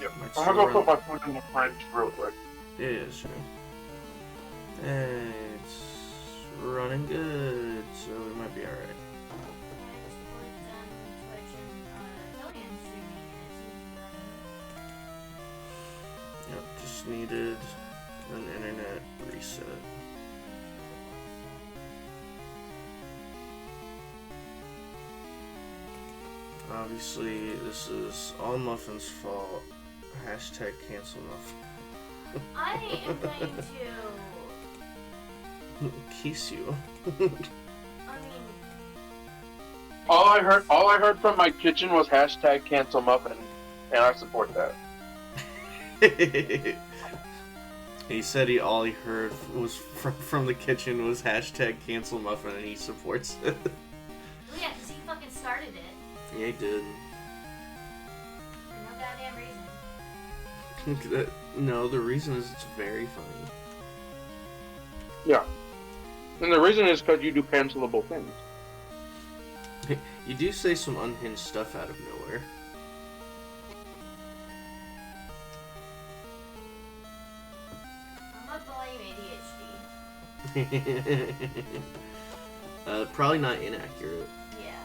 Yep. Might I'm gonna go still put my food in the fridge real quick. Yeah, sure. And it's running good, so we might be alright. Yep, just needed an internet reset. Obviously, this is all Muffin's fault. Hashtag cancel Muffin. I am going to Kiss you. I mean, All I heard from my kitchen was hashtag cancel muffin, and I support that. He said all he heard was from the kitchen was hashtag cancel Muffin, and he supports it. well, yeah, because he fucking started it. Yeah, he did. For no goddamn reason. No, the reason is it's very funny. Yeah. And the reason is because you do cancelable things. You do say some unhinged stuff out of nowhere. I'm not blame ADHD. Probably not inaccurate. Yeah.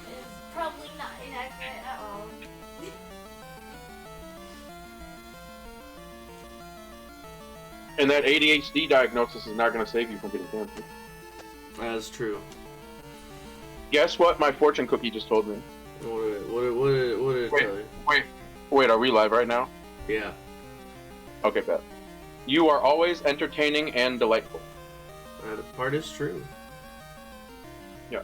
It's probably not inaccurate at all. And that ADHD diagnosis is not going to save you from getting cancer. That's true. Guess what my fortune cookie just told me? What did it tell you? Wait, are we live right now? Yeah. Okay, bet. You are always entertaining and delightful. That part is true. Yeah.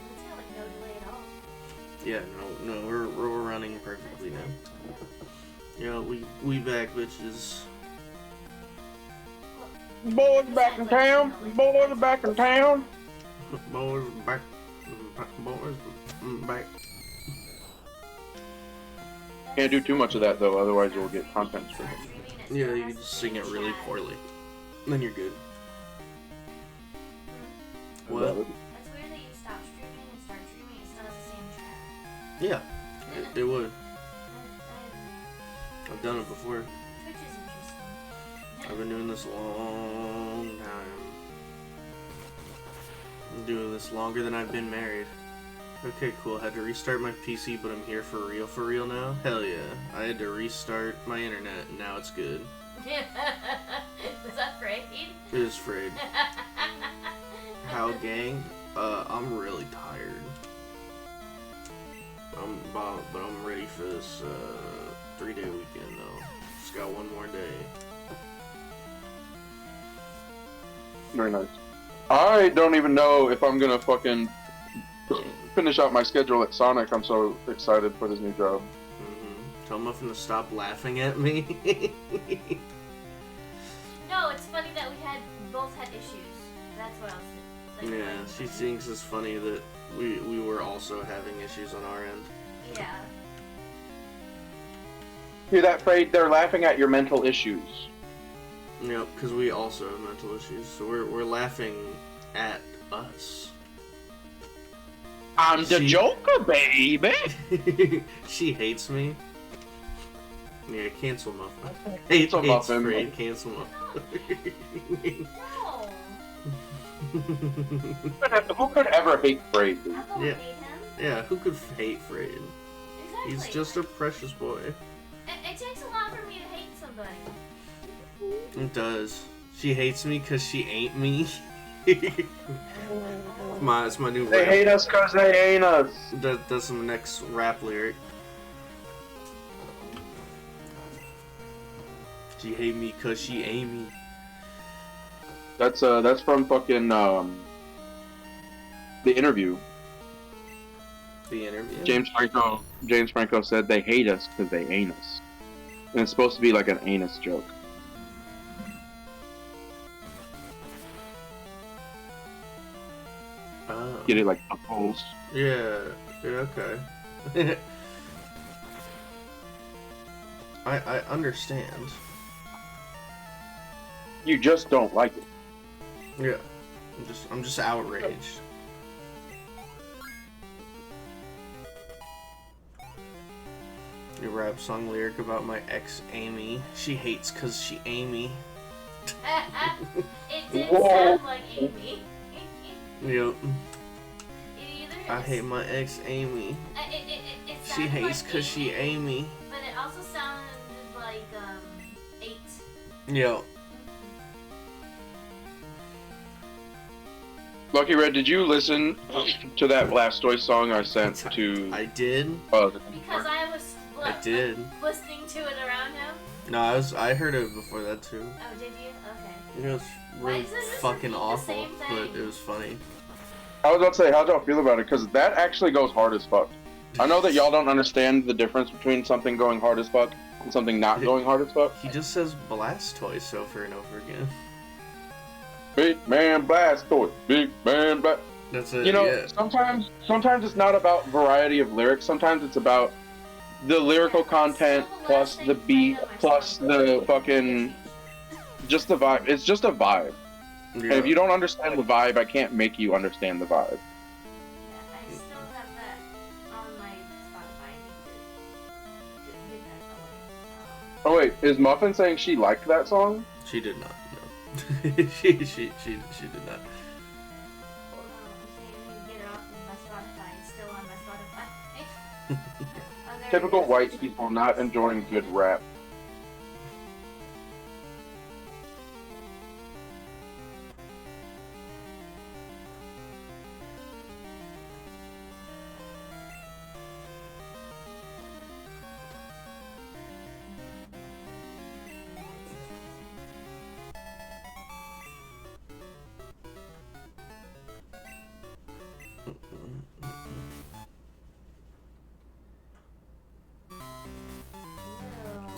That's got like no delay at all. Yeah, no, we're running perfectly now. Yeah, we back, bitches. Boys back in town. Boys are back in town. Boys back. Boys back. Can't do too much of that though, otherwise you'll get content stricken. Yeah, you can just sing it really poorly. Then you're good. What? That's weird that you stop streaming and start streaming, it still has the same track. Yeah, it would. I've done it before. Twitch is interesting. I've been doing this a long time. I'm doing this longer than I've been married. Okay, cool. Had to restart my PC, but I'm here for real now? Hell yeah. I had to restart my internet, and now it's good. Was that frayed? It is frayed. How, gang? I'm really tired. But I'm ready for this 3-day weekend though. Just got one more day. Very nice. I don't even know if I'm gonna fucking finish out my schedule at Sonic. I'm so excited for this new job. Tell Muffin to stop laughing at me. No, it's funny that we both had issues. That's what I was saying. Yeah, she thinks it's funny that we were also having issues on our end. Yeah. Hear that, Fred? They're laughing at your mental issues. Yep, because we also have mental issues, so we're laughing at us. I'm the Joker, baby! She hates me. Yeah, cancel Muffin. Cancel Hates Muffin. Fred, cancel Muffin. No. Who could ever hate Fred? I don't Yeah. hate him. Yeah, who could hate Fred? Exactly. He's just a precious boy. It takes a lot for me to hate somebody. It does. She hates me because she ain't me. It's my new They rap. hate us because they ain't us. That's my next rap lyric. She hate me because she ain't me. That's from fucking The Interview. The interview. James Franco said they hate us because they ain't us. And it's supposed to be like an anus joke. Oh. Get it like holes. Yeah, okay. I understand. You just don't like it. Yeah. I'm just outraged. A rap song lyric about my ex Amy. She hates cause she Amy. It did Whoa. sound like Amy. Yep. It I hate my ex Amy. It She sounded hates like cause she Amy. But it also sounded like 8. Yep. Lucky Red, did you listen to that Blastoise song I sent to? I did. Because I was I did. listening to it around him. No, I heard it before that too. Oh, did you? Okay. It was Why really does it just fucking repeat the awful, same but thing? it was funny. I was about to say, how'd y'all feel about it? Because that actually goes hard as fuck. I know that y'all don't understand the difference between something going hard as fuck and something not going hard as fuck. He just says Blastoise over and over again. Big man Blastoise, big man Blast. That's it. You know, Yeah. sometimes it's not about variety of lyrics. Sometimes it's about the lyrical content plus the beat plus the fucking just the vibe. It's just a vibe. And if you don't understand the vibe, I can't make you understand the vibe. Yeah, I still have that on my Spotify. I need to get that going. Oh wait, is Muffin saying she liked that song? She did not. No. she did not. I'm saying I need to get it off of my Spotify. It's still on my Spotify. Oh, there it Typical is. white people not enjoying good rap.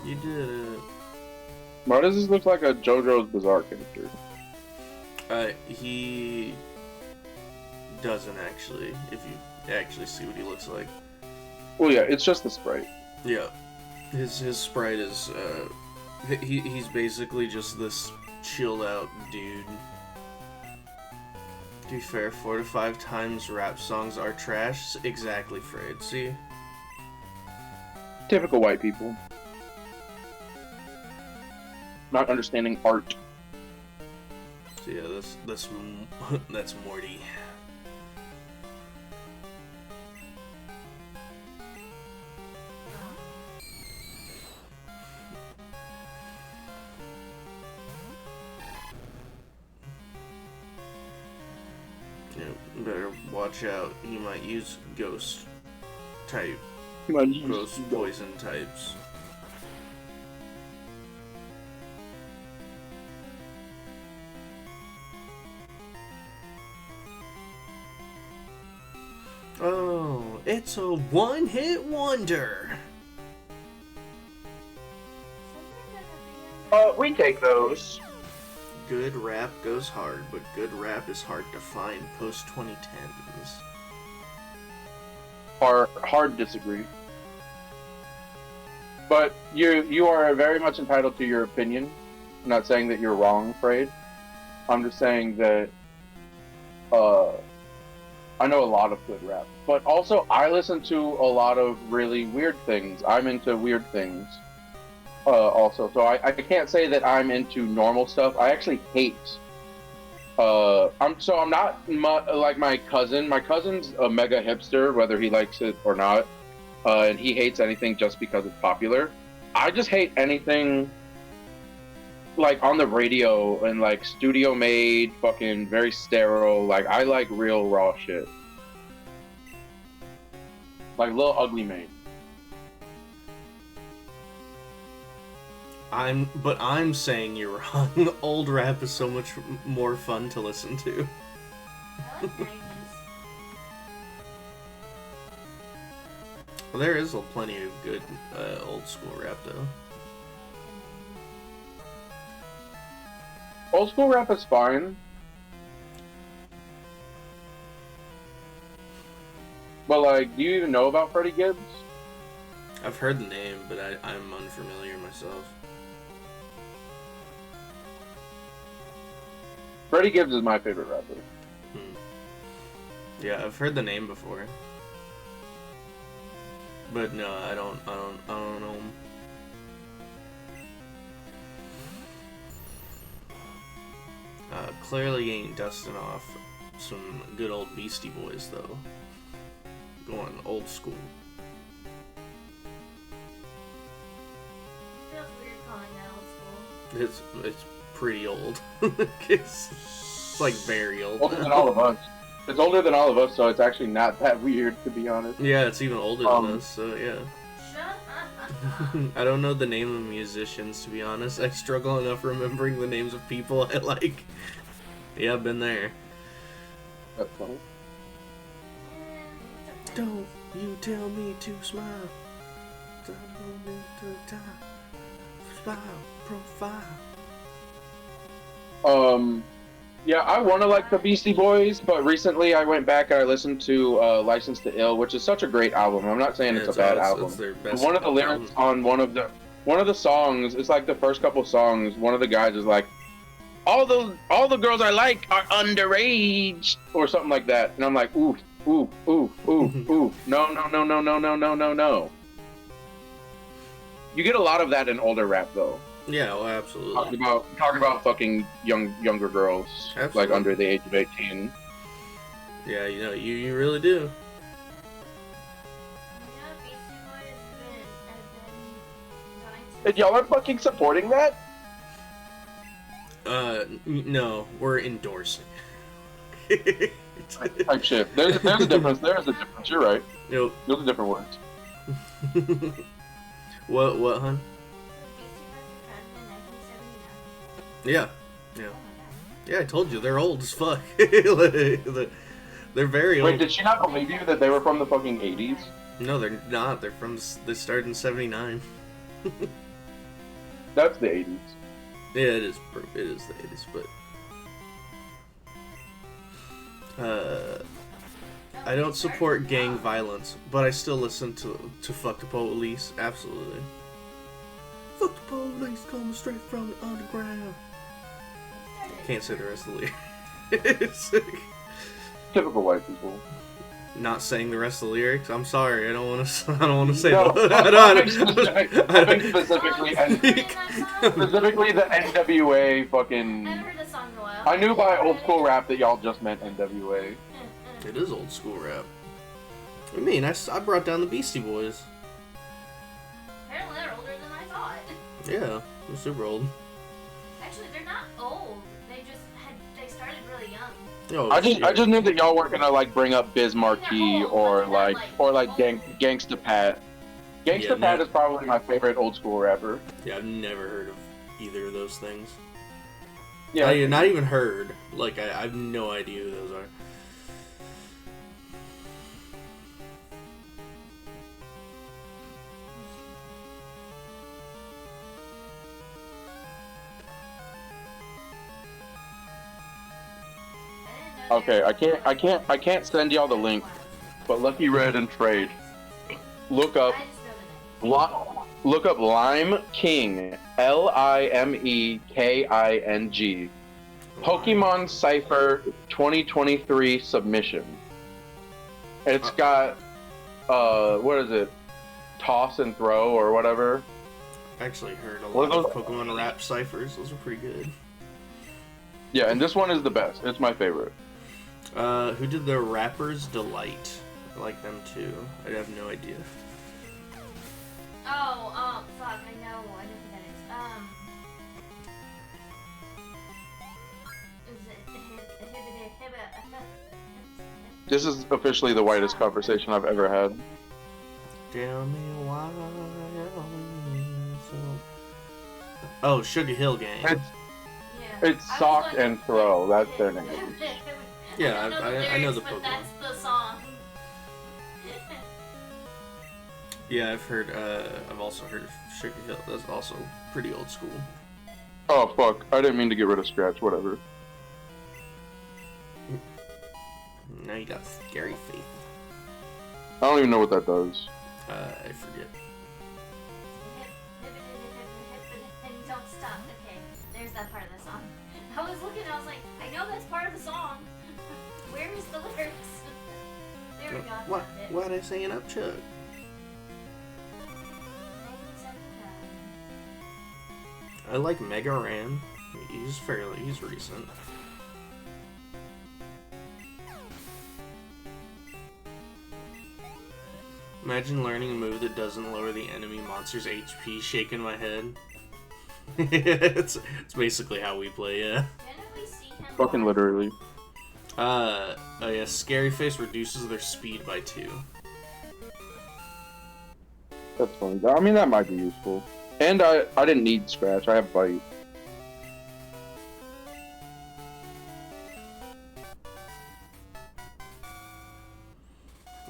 You did it. Why does this look like a JoJo's Bizarre character? He doesn't actually, if you actually see what he looks like. Well, yeah, it's just the sprite. Yeah. His sprite is, he's basically just this chilled out dude. To be fair, 4 to 5 times rap songs are trash. Exactly, Frayed. See? Typical white people. Not understanding art. So yeah, that's Morty. Yeah, better watch out. He might use ghost type, ghost poison types. Oh, it's a one-hit wonder. We take those. Good rap goes hard, but good rap is hard to find post 2010s. Hard disagree. But you are very much entitled to your opinion. I'm not saying that you're wrong, Frayed. I'm just saying that I know a lot of good rap. But also I listen to a lot of really weird things. I'm into weird things. Also, so I can't say that I'm into normal stuff. I actually hate. I'm not like my cousin. My cousin's a mega hipster, whether he likes it or not, and he hates anything just because it's popular. I just hate anything like on the radio and like studio made, fucking very sterile. Like I like real raw shit, like Lil Ugly Mane. I'm saying you're wrong. Old rap is so much more fun to listen to. I like 90s. Well, there is plenty of good old school rap though. Old school rap is fine. But like, do you even know about Freddie Gibbs? I've heard the name, but I'm unfamiliar myself. Freddie Gibbs is my favorite rapper. Yeah, I've heard the name before. But no, I don't know him. Clearly ain't dusting off some good old Beastie Boys though. Going old school. Feels weird calling that old school. It's pretty old. It's like very old. Older than all of us. It's older than all of us, so it's actually not that weird, to be honest. Yeah, it's even older than us, so yeah. Shut up. I don't know the name of musicians, to be honest. I struggle enough remembering the names of people I like. Yeah, I've been there. That's funny. Don't you tell me to smile. Don't need to die. Smile profile. Yeah, I want to like the Beastie Boys, but recently I went back and I listened to License to Ill, which is such a great album. I'm not saying it's a bad album. It's their best One of the lyrics on one of the songs, it's like the first couple songs, one of the guys is like, all the girls I like are underage, or something like that. And I'm like, ooh, ooh, ooh, ooh, ooh. No, no, no, no, no, no, no, no, no. You get a lot of that in older rap, though. Yeah, well, absolutely. Talking about fucking younger girls, Absolutely. like under the age of 18. Yeah, you know, you really do. And y'all are fucking supporting that? No, we're endorsing. Type shit. There's a difference. There is a difference. You're right. Nope. Those are different words. What, hun? Yeah. Yeah. Yeah, I told you, they're old as fuck. They're very old. Wait, did she not believe you that they were from the fucking 80s? No, they're not. They started in 79. That's the 80s. Yeah, it is the 80s, but... I don't support gang violence, but I still listen to Fuck the Police, absolutely. Fuck the police, coming straight from the underground. Can't say the rest of the lyrics. Typical white people. Not saying the rest of the lyrics. I'm sorry. I don't want to say No, that. I think specifically the NWA fucking. I haven't heard this song in a while. I knew by old school rap that y'all just meant NWA. It is old school rap. I mean, I brought down the Beastie Boys. Apparently they're older than I thought. Yeah, they're super old. Actually, they're not old. They started really young. Oh, I just knew that y'all weren't gonna like bring up Biz Markie They're or old, like old. Gangsta Pat. Gangsta Pat is probably my favorite old school rapper. Yeah, I've never heard of either of those things. Yeah, I not even heard. Like, I have no idea who those are. Okay, I can't send y'all the link, but Lucky Red and Trade. Look up Lime King, LIMEKING. Pokemon Cypher 2023 submission. And it's got what is it? Toss and throw or whatever. I actually heard a lot of Pokemon rap ciphers. Those are pretty good. Yeah, and this one is the best. It's my favorite. Who did the Rapper's Delight? I like them too. I have no idea. Oh, fuck, I know who that is. This is officially the whitest conversation I've ever had. Tell me why. Oh, Sugar Hill Gang. It's Sock and Throw. That's their name. Yeah, I know the Pokemon. Pokemon. That's the song. Yeah, I've also heard of Sugar Hill. That's also pretty old school. Oh fuck! I didn't mean to get rid of Scratch. Whatever. Now you got Scary Faith. I don't even know what that does. I forget. And don't stop. Okay, there's that part of the song. I was looking, I was like, I know that's part of the song. Where is the lyrics? There we go. What? Why are they saying up, Chuck? I like Mega Ran. He's recent. Imagine learning a move that doesn't lower the enemy monster's HP, shaking my head. it's basically how we play, yeah. Didn't we see him Fucking live? literally. Oh yeah, Scary Face reduces their speed by 2. That's funny. I mean, that might be useful. And I didn't need Scratch. I have Bite.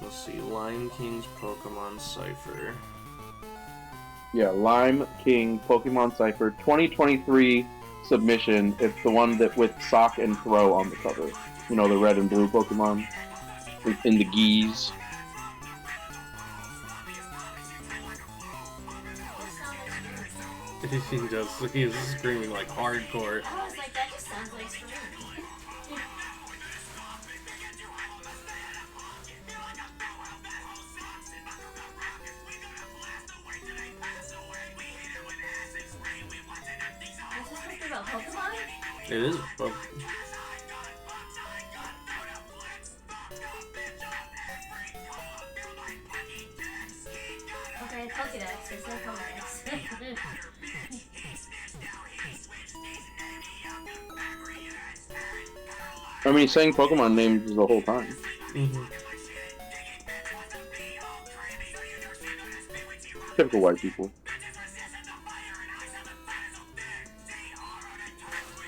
Let's see, Lion King's Pokemon Cypher. Yeah, Lime King Pokemon Cypher 2023 submission. It's the one that with Sock and Throw on the cover. You know, the red and blue Pokemon in the geese. He's screaming like hardcore. I was like, that just sounds like screaming. Is this something about Pokemon? It is. Well, Okay, Pokedex. There's no Pokedex. I mean, he's saying Pokemon names the whole time. Typical white people.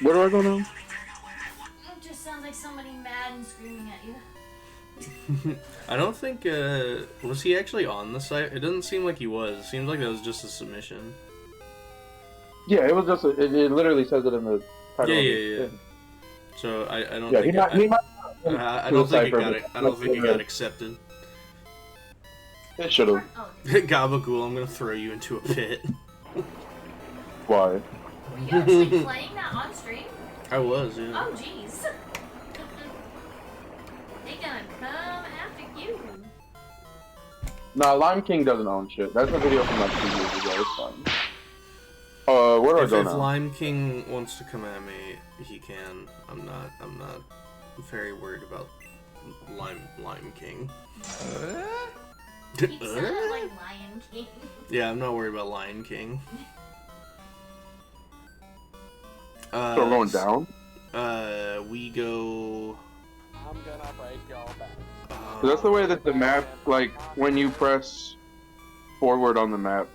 Where do I go now? It just sounds like somebody mad and screaming at you. I don't think, was he actually on the site? It doesn't seem like he was. It seems like that was just a submission. Yeah, it was just, it literally says it in the title. Yeah. So I don't Yeah, think I don't think it got accepted. It should have. Oh, Gabagool, I'm gonna throw you into a pit. Why? were you actually playing that on stream? I was, yeah. Oh, jeez. They gonna come after you. Nah, Lime King doesn't own shit. That's a video from like 2 years ago. It's fine. Where do I If go now? Lime King wants to come at me, he can. I'm not very worried about Lime King. He sounded like Lion King. Yeah, I'm not worried about Lion King. So we're going down? We go. I'm gonna break your back. So that's the way that the map, like, when you press forward on the map,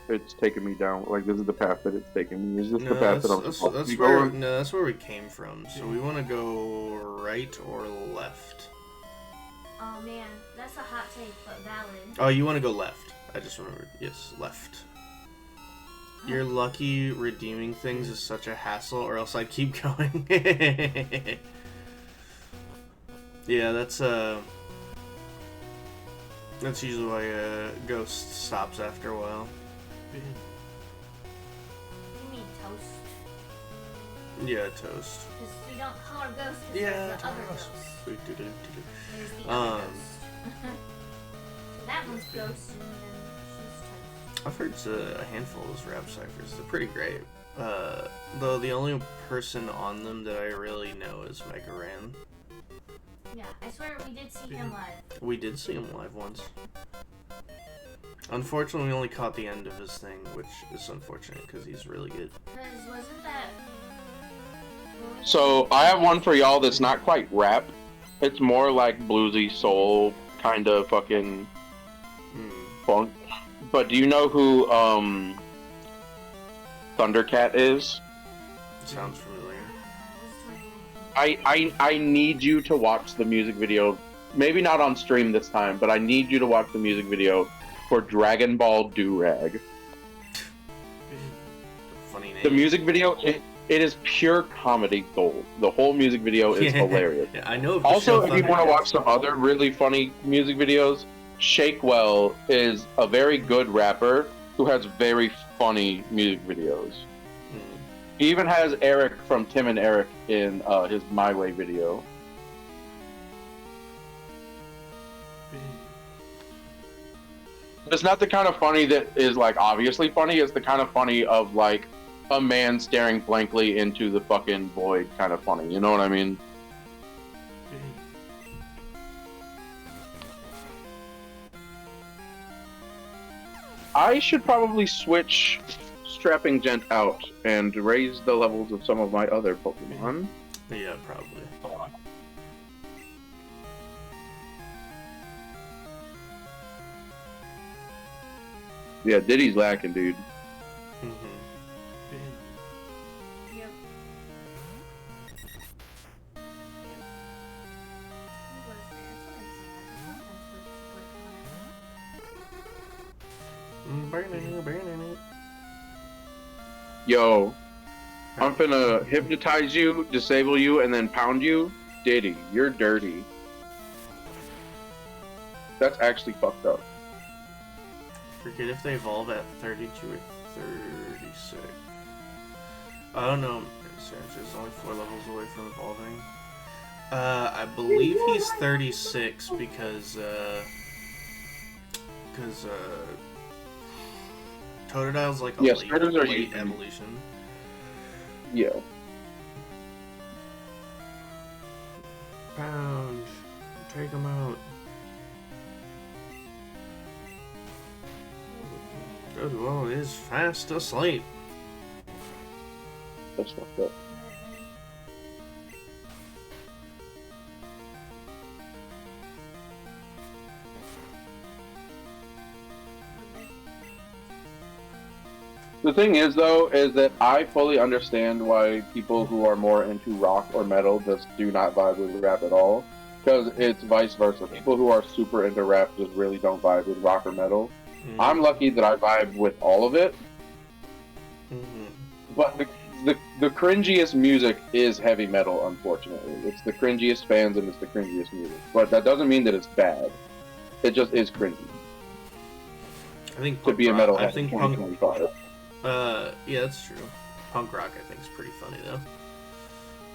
it's taking me down. Like, this is the path that it's taking me. Is this the path that I'm supposed to be going? No, that's where we came from. So we want to go right or left. Oh man, that's a hot take, but valid. Oh, you want to go left. I just remembered. Yes, left. You're lucky redeeming things is such a hassle, or else I'd keep going. Yeah, that's usually why Ghost stops after a while. You mean toast? Yeah, toast. Because we don't call her ghost because Yeah, there's the other toast. ghost. There's the Um, other ghost. So that one's ghost and then she's toast. I've heard a handful of those rap ciphers. They're pretty great. Though the only person on them that I really know is Mega Ran. Yeah, I swear we did see him live. We did see him live once. Unfortunately, we only caught the end of his thing, which is unfortunate because he's really good. Because wasn't that... So, I have one for y'all that's not quite rap. It's more like bluesy soul, kind of fucking funk. But do you know who, Thundercat is? Sounds familiar. I need you to watch the music video. Maybe not on stream this time, but I need you to watch the music video for Dragon Ball Durag. Funny name. The music video, it is pure comedy gold. The whole music video is hilarious. Yeah, I know. Of the Also, show if you want to Thundercats. watch some other really funny music videos, Shakewell is a very good rapper who has very funny music videos. He even has Eric from Tim and Eric in his My Way video. It's not the kind of funny that is like obviously funny. It's the kind of funny of like a man staring blankly into the fucking void kind of funny. You know what I mean? I should probably switch Strapping Gent out and raise the levels of some of my other Pokemon. Yeah, probably. Yeah, Diddy's lacking, dude. Mm-hmm. Yep. Who was there? Burning it. Yo, I'm finna hypnotize you, disable you, and then pound you. Diddy, you're dirty. That's actually fucked up. Forget if they evolve at 32 or 36. I don't know. Sandra's only 4 levels away from evolving. I believe he's 36 because Totodile's like a late evolution. Yeah. Pound. Take him out. Totodile is fast asleep. That's fucked up. The thing is, though, is that I fully understand why people who are more into rock or metal just do not vibe with rap at all. Because it's vice versa. People who are super into rap just really don't vibe with rock or metal. Mm-hmm. I'm lucky that I vibe with all of it. Mm-hmm. But the cringiest music is heavy metal, unfortunately. It's the cringiest fans and it's the cringiest music. But that doesn't mean that it's bad. It just is cringy. I think to be a metalhead. I think punk. Yeah, that's true. Punk rock, I think, is pretty funny though.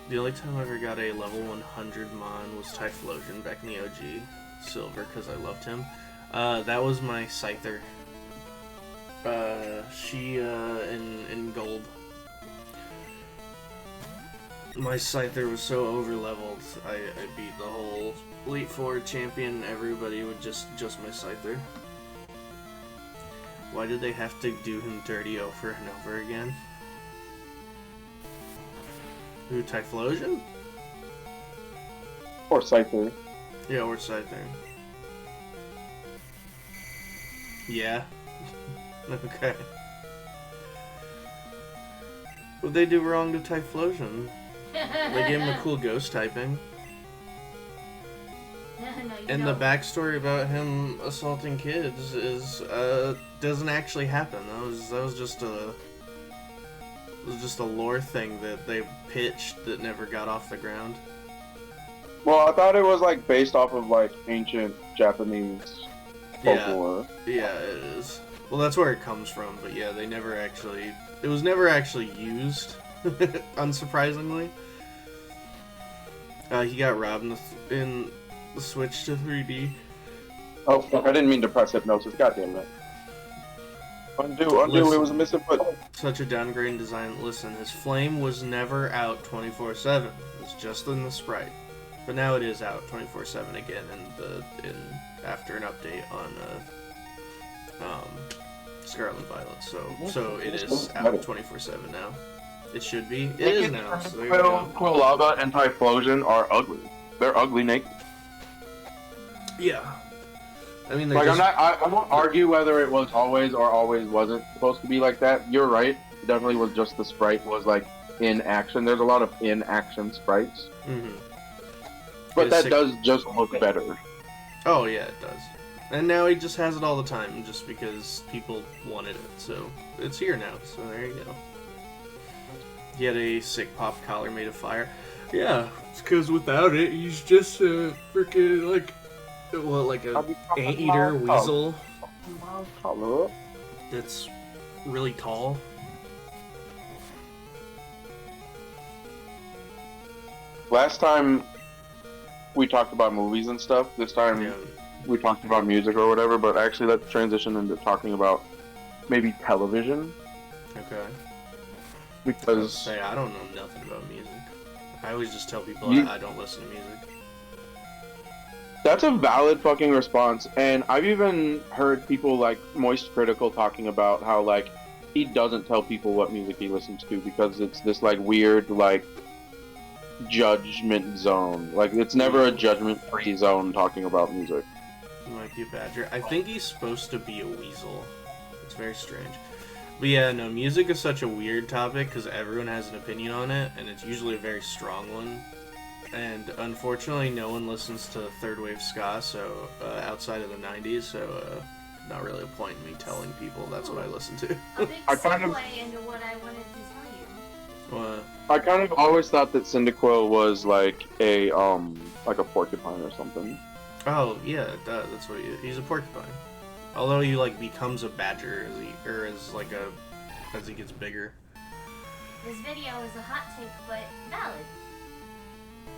The only time I ever got a level 100 Mon was Typhlosion back in the OG Silver because I loved him. That was my Scyther. She in Gold. My Scyther was so over leveled. I beat the whole Elite Four champion. Everybody would just my Scyther. Why did they have to do him dirty over and over again? Who, Typhlosion? Or Scyther. Yeah, or Scyther. Yeah. Okay. What'd they do wrong to Typhlosion? They gave him a cool ghost typing. No, and the backstory about him assaulting kids is doesn't actually happen. That was just a lore thing that they pitched that never got off the ground. Well, I thought it was like based off of like ancient Japanese folklore. Yeah, it is. Well, that's where it comes from, but yeah, they never actually. It was never actually used, unsurprisingly. He got robbed in the switch to 3D. Oh, fuck, I didn't mean to press hypnosis. God damn it. Undo, listen, it was a misinput. Such a downgrade in design. Listen, his flame was never out 24/7. It's just in the sprite. But now it is out 24/7 again after an update on Scarlet and Violet. So it is out 24/7 now. It should be. It is now. So there you go. Quilava and Typhlosion are ugly. They're ugly naked. Yeah. I mean, like I won't argue whether it was always or always wasn't supposed to be like that. You're right. It definitely was just the sprite was like in action. There's a lot of in action sprites. Mm-hmm. But that does just look better. Oh yeah, it does. And now he just has it all the time, just because people wanted it. So it's here now. So there you go. He had a sick pop collar made of fire. Yeah, it's because without it, he's just a freaking like a anteater weasel that's really tall. last time we talked about movies and stuff. This time Yeah. we talked about music or whatever. But actually, let's transition into talking about maybe television Okay. because Say I don't know nothing about music. I always just tell people You- I don't listen to music. that's a valid fucking response. And I've even heard people like Moist Critical talking about how like he doesn't tell people what music he listens to because it's this like weird like judgment zone. Like it's never a judgment-free zone talking about music. He might be a badger. I think he's supposed to be a weasel. It's very strange. But yeah, no, music is such a weird topic because everyone has an opinion on it, and it's usually a very strong one. And unfortunately, no one listens to third wave ska, so outside of the '90s. So not really a point in me telling people that's what I listen to. A big I kind of- segue into what I wanted to tell you. Well, I kind of always thought that Cyndaquil was like a porcupine or something. oh yeah, that's what he's a porcupine. Although he like becomes a badger as he gets bigger. This video is a hot take, but valid.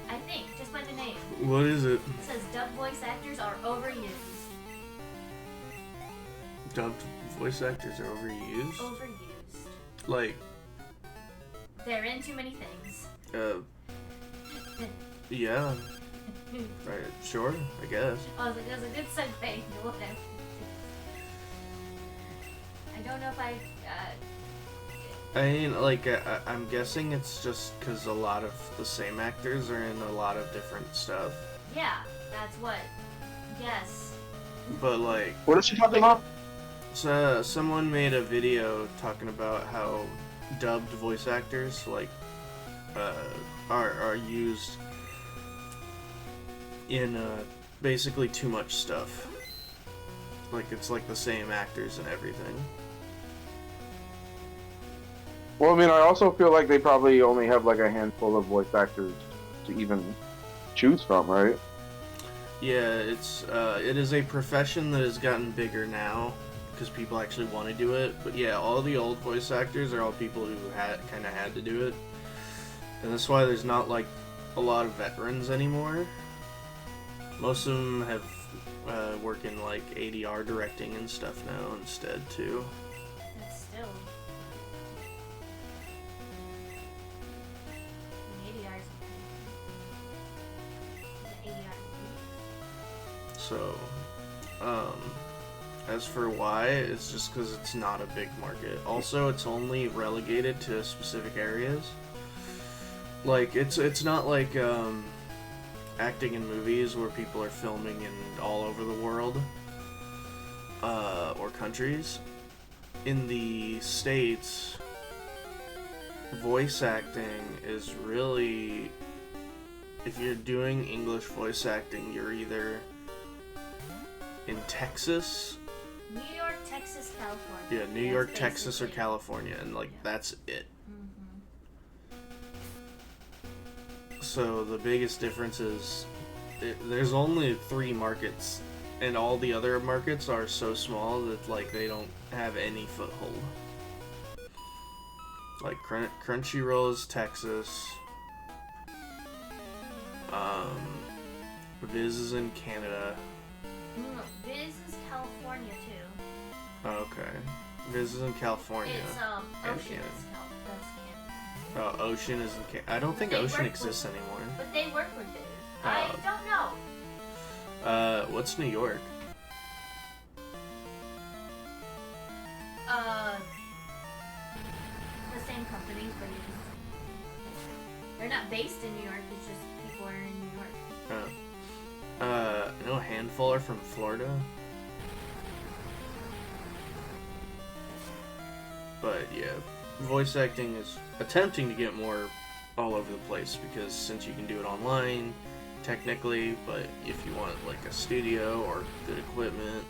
I think, just by the name. What is it? It says dub voice actors are overused. Dubbed voice actors are overused. Overused. Like, They're in too many things. yeah, right, sure, I guess. Oh, that was a good segue into what I don't know if I mean, like, I'm guessing it's just because a lot of the same actors are in a lot of different stuff. yeah, that's what. Yes. But, like, What is she talking about? so, someone made a video talking about how dubbed voice actors, like, are used in, basically too much stuff. Like, it's like the same actors and everything. Well, I mean, I also feel like they probably only have like a handful of voice actors to even choose from, right? Yeah, it is a profession that has gotten bigger now because people actually want to do it. But yeah, all the old voice actors are all people who kind of had to do it, and that's why there's not like a lot of veterans anymore. Most of them have work in like ADR directing and stuff now instead too. But still. The ADR. So, as for why, it's just because it's not a big market. Also, it's only relegated to specific areas. Like, it's not like, acting in movies where people are filming in all over the world, or countries. In the States, voice acting is really... If you're doing English voice acting, you're either in Texas... New York, Texas, California. Yeah, New That's York, Texas, or basically- California, and like Yeah. that's it. Mhm. So the biggest difference is there's only 3 markets, and all the other markets are so small that like they don't have any foothold. Like Crunchyroll is Texas. Viz is in Canada. No, Viz is California too. Oh, okay. Viz is in California. It's and Ocean Canada. is Canada. Oh, Ocean is in Canada. I don't think They Ocean work exists with- anymore. But they work with Viz. Oh. I don't know. What's New York? The same companies, but they're not based in New York. It's just people are in New York. I know a handful are from Florida. But yeah, voice acting is attempting to get more all over the place because since you can do it online, technically, but if you want like a studio or good equipment,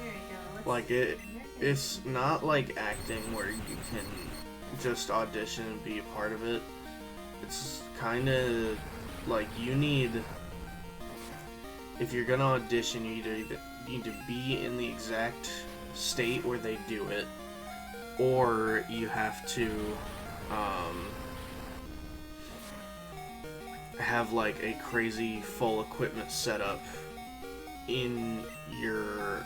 Here you go. Let's like see. it's not like acting where you can just audition and be a part of it. It's kind of like you need, if you're gonna audition, you either need to be in the exact state where they do it, or you have to have like a crazy full equipment setup in your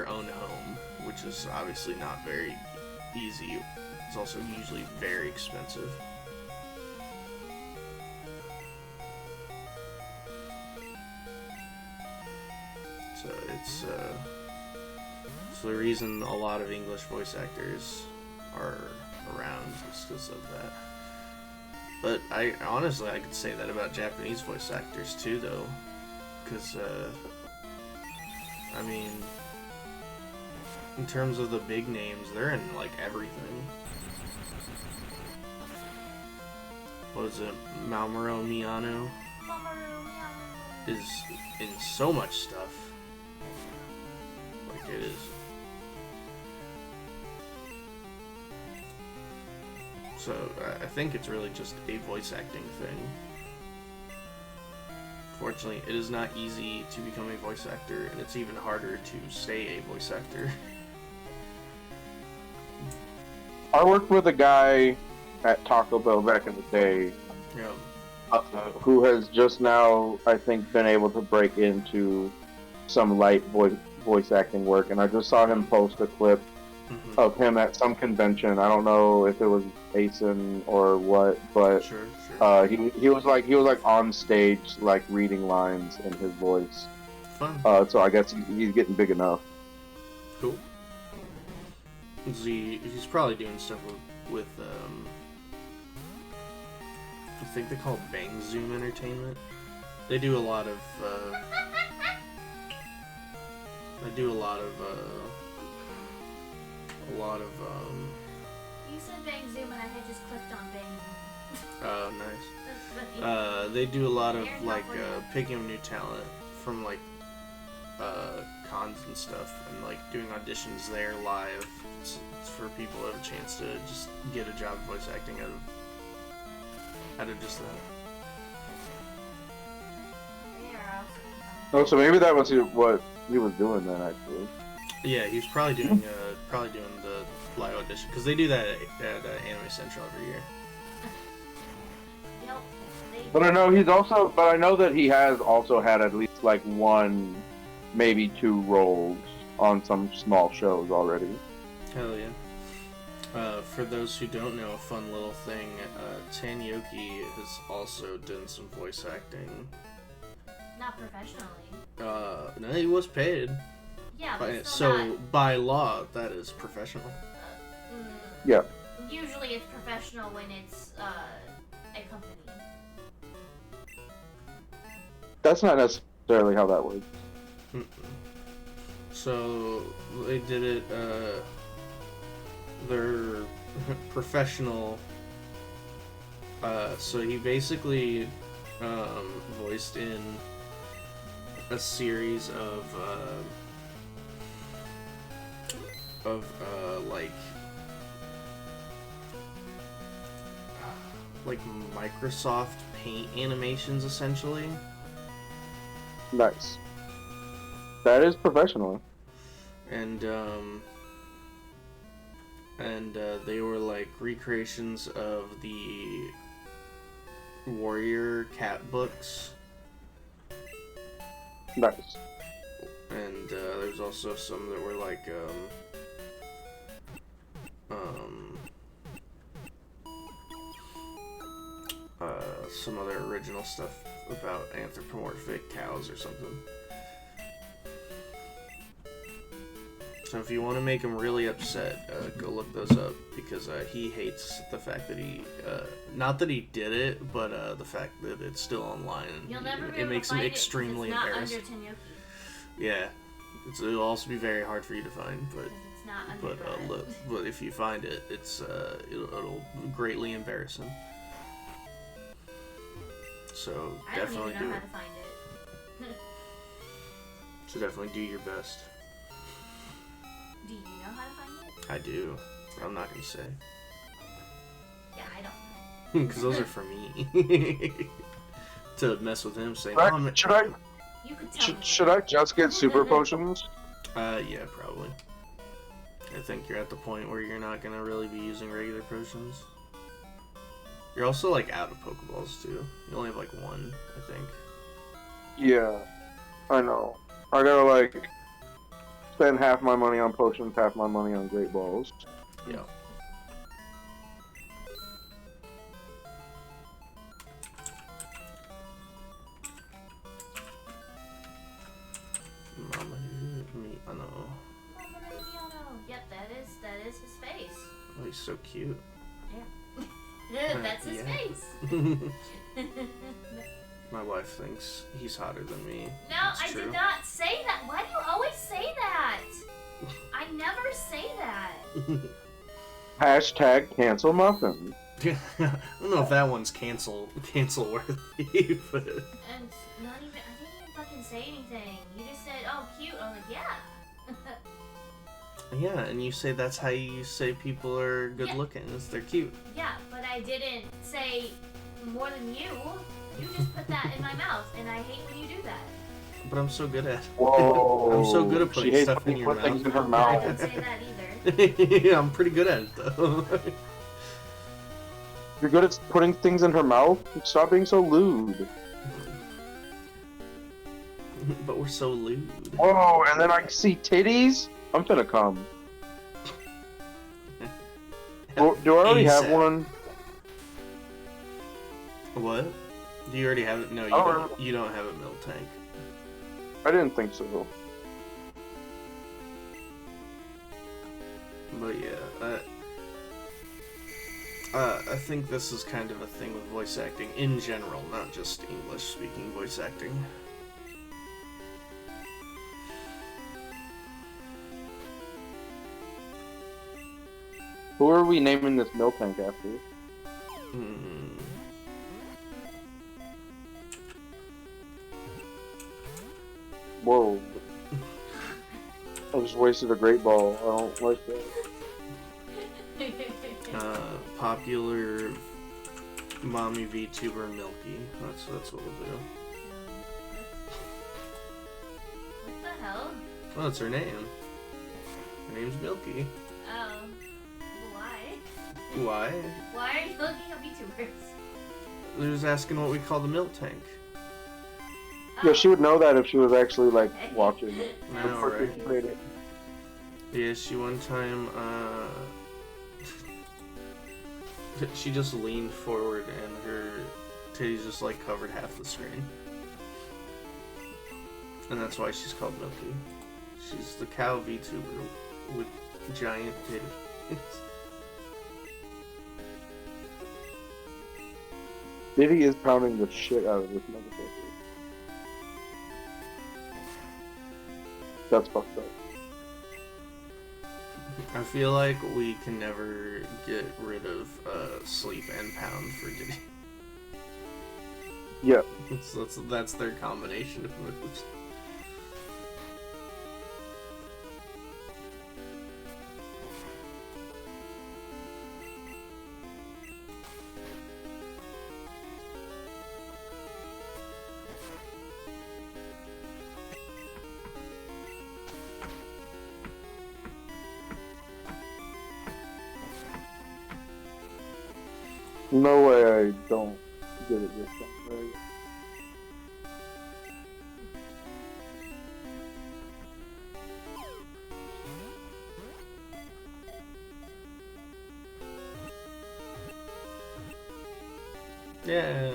own home, which is obviously not very easy. It's also usually very expensive. So it's the reason a lot of English voice actors are around is because of that. But I honestly could say that about Japanese voice actors too, though, because I mean, in terms of the big names, they're in like everything. What is it? Mamoru Miyano is in so much stuff. Like it is. So I think it's really just a voice acting thing. Fortunately, it is not easy to become a voice actor, and it's even harder to stay a voice actor. I worked with a guy at Taco Bell back in the day, Yeah. who has just now, I think, been able to break into some light voice acting work, and I just saw him post a clip of him at some convention. I don't know if it was ASIN or what, but Sure. he was like on stage, like reading lines in his voice. Fun. So I guess he's getting big enough. Cool. He's probably doing stuff with I think they call it Bang Zoom Entertainment. They do a lot of You said Bang Zoom and I had just clicked on Bang Zoom. oh, nice. That's funny. They do a lot of They're like California. picking up new talent from like cons and stuff, and like doing auditions there live. It's for people who have a chance to just get a job voice acting out of just that. They are awesome. Oh, so maybe that was what he was doing then, actually. Yeah, he was probably doing the live audition, because they do that at Anime Central every year. Yep. But I know that he has also had at least like one, maybe two roles on some small shows already. Hell yeah. For those who don't know, a fun little thing, Tanyoki has also done some voice acting. Not professionally. No, he was paid. Yeah, but still So, not, by law, that is professional. Yeah. Usually it's professional when it's a company. That's not necessarily how that works. Mm-mm. So, they did it, they're professional. So he basically voiced in a series of like Microsoft Paint animations, essentially. Nice. That is professional. And they were like recreations of the Warrior Cat books. Nice. And there's also some that were like some other original stuff about anthropomorphic cows or something. So if you want to make him really upset, go look those up, because he hates the fact that he, not that he did it, but the fact that it's still online. You'll never be It able makes to him find extremely it 'cause embarrassed. it's not under Tanyoki. Yeah, it'll also be very hard for you to find, but 'Cause it's not under but if you find it, it'll greatly embarrass him. So I don't definitely even know do how it. to find it. So definitely do your best. Do you know how to find it? I do. But I'm not gonna say. Yeah, I don't know. Because those are for me. To mess with him, saying, Right, "Oh, man." You could tell me. should I just get super potions? Yeah, probably. I think you're at the point where you're not gonna really be using regular potions. You're also like out of Pokeballs too. You only have like one, I think. Yeah, I know. I gotta like spend half my money on potions, half my money on Great Balls. Yeah. Mama, me, I know. Yep, that is his face. Oh, he's so cute. Yeah. That's his Yeah. face. My wife thinks he's hotter than me. No, It's I true. did not say that. Why do you always say that? I never say that. Hashtag cancel muffin. I don't know if that one's cancel worthy, but And not even, I didn't even fucking say anything. You just said, oh, cute. I'm like, yeah. yeah, and you say that's how you say people are good looking, is they're cute. Yeah, but I didn't say more than you. You just put that in my mouth, and I hate when you do that. But I'm so good at Whoa. I'm so good at She putting hates stuff when in you your put things mouth. in her I mouth. didn't say that either. Yeah, I'm pretty good at it though. You're good at putting things in her mouth? Stop being so lewd. But we're so lewd. Whoa, and then I see titties? I'm finna come. Do I already have ASAP. one? What? Do you already have it? No, you I don't don't. remember. You don't have a milk tank. I didn't think so. But yeah, I think this is kind of a thing with voice acting in general, not just English-speaking voice acting. Who are we naming this milk tank after? Hmm. Whoa. I just wasted a great ball. I don't like that. Popular mommy VTuber Milky. That's what we'll do. What the hell? Oh, that's her name. Her name's Milky. Oh. Why? Why? Why are you looking at VTubers? They're just asking what we call the milk tank. Yeah, she would know that if she was actually, like, Okay. watching. I know, right? Participating. Yeah, she one time, she just leaned forward and her titties just like covered half the screen. And that's why she's called Milky. She's the cow VTuber with giant titties. Diddy is pounding the shit out of this motherfucker. That's fucked up. I feel like we can never get rid of sleep and pound for Diddy. Yeah. That's their combination of moves. No way I don't get it this time, right? Yeah.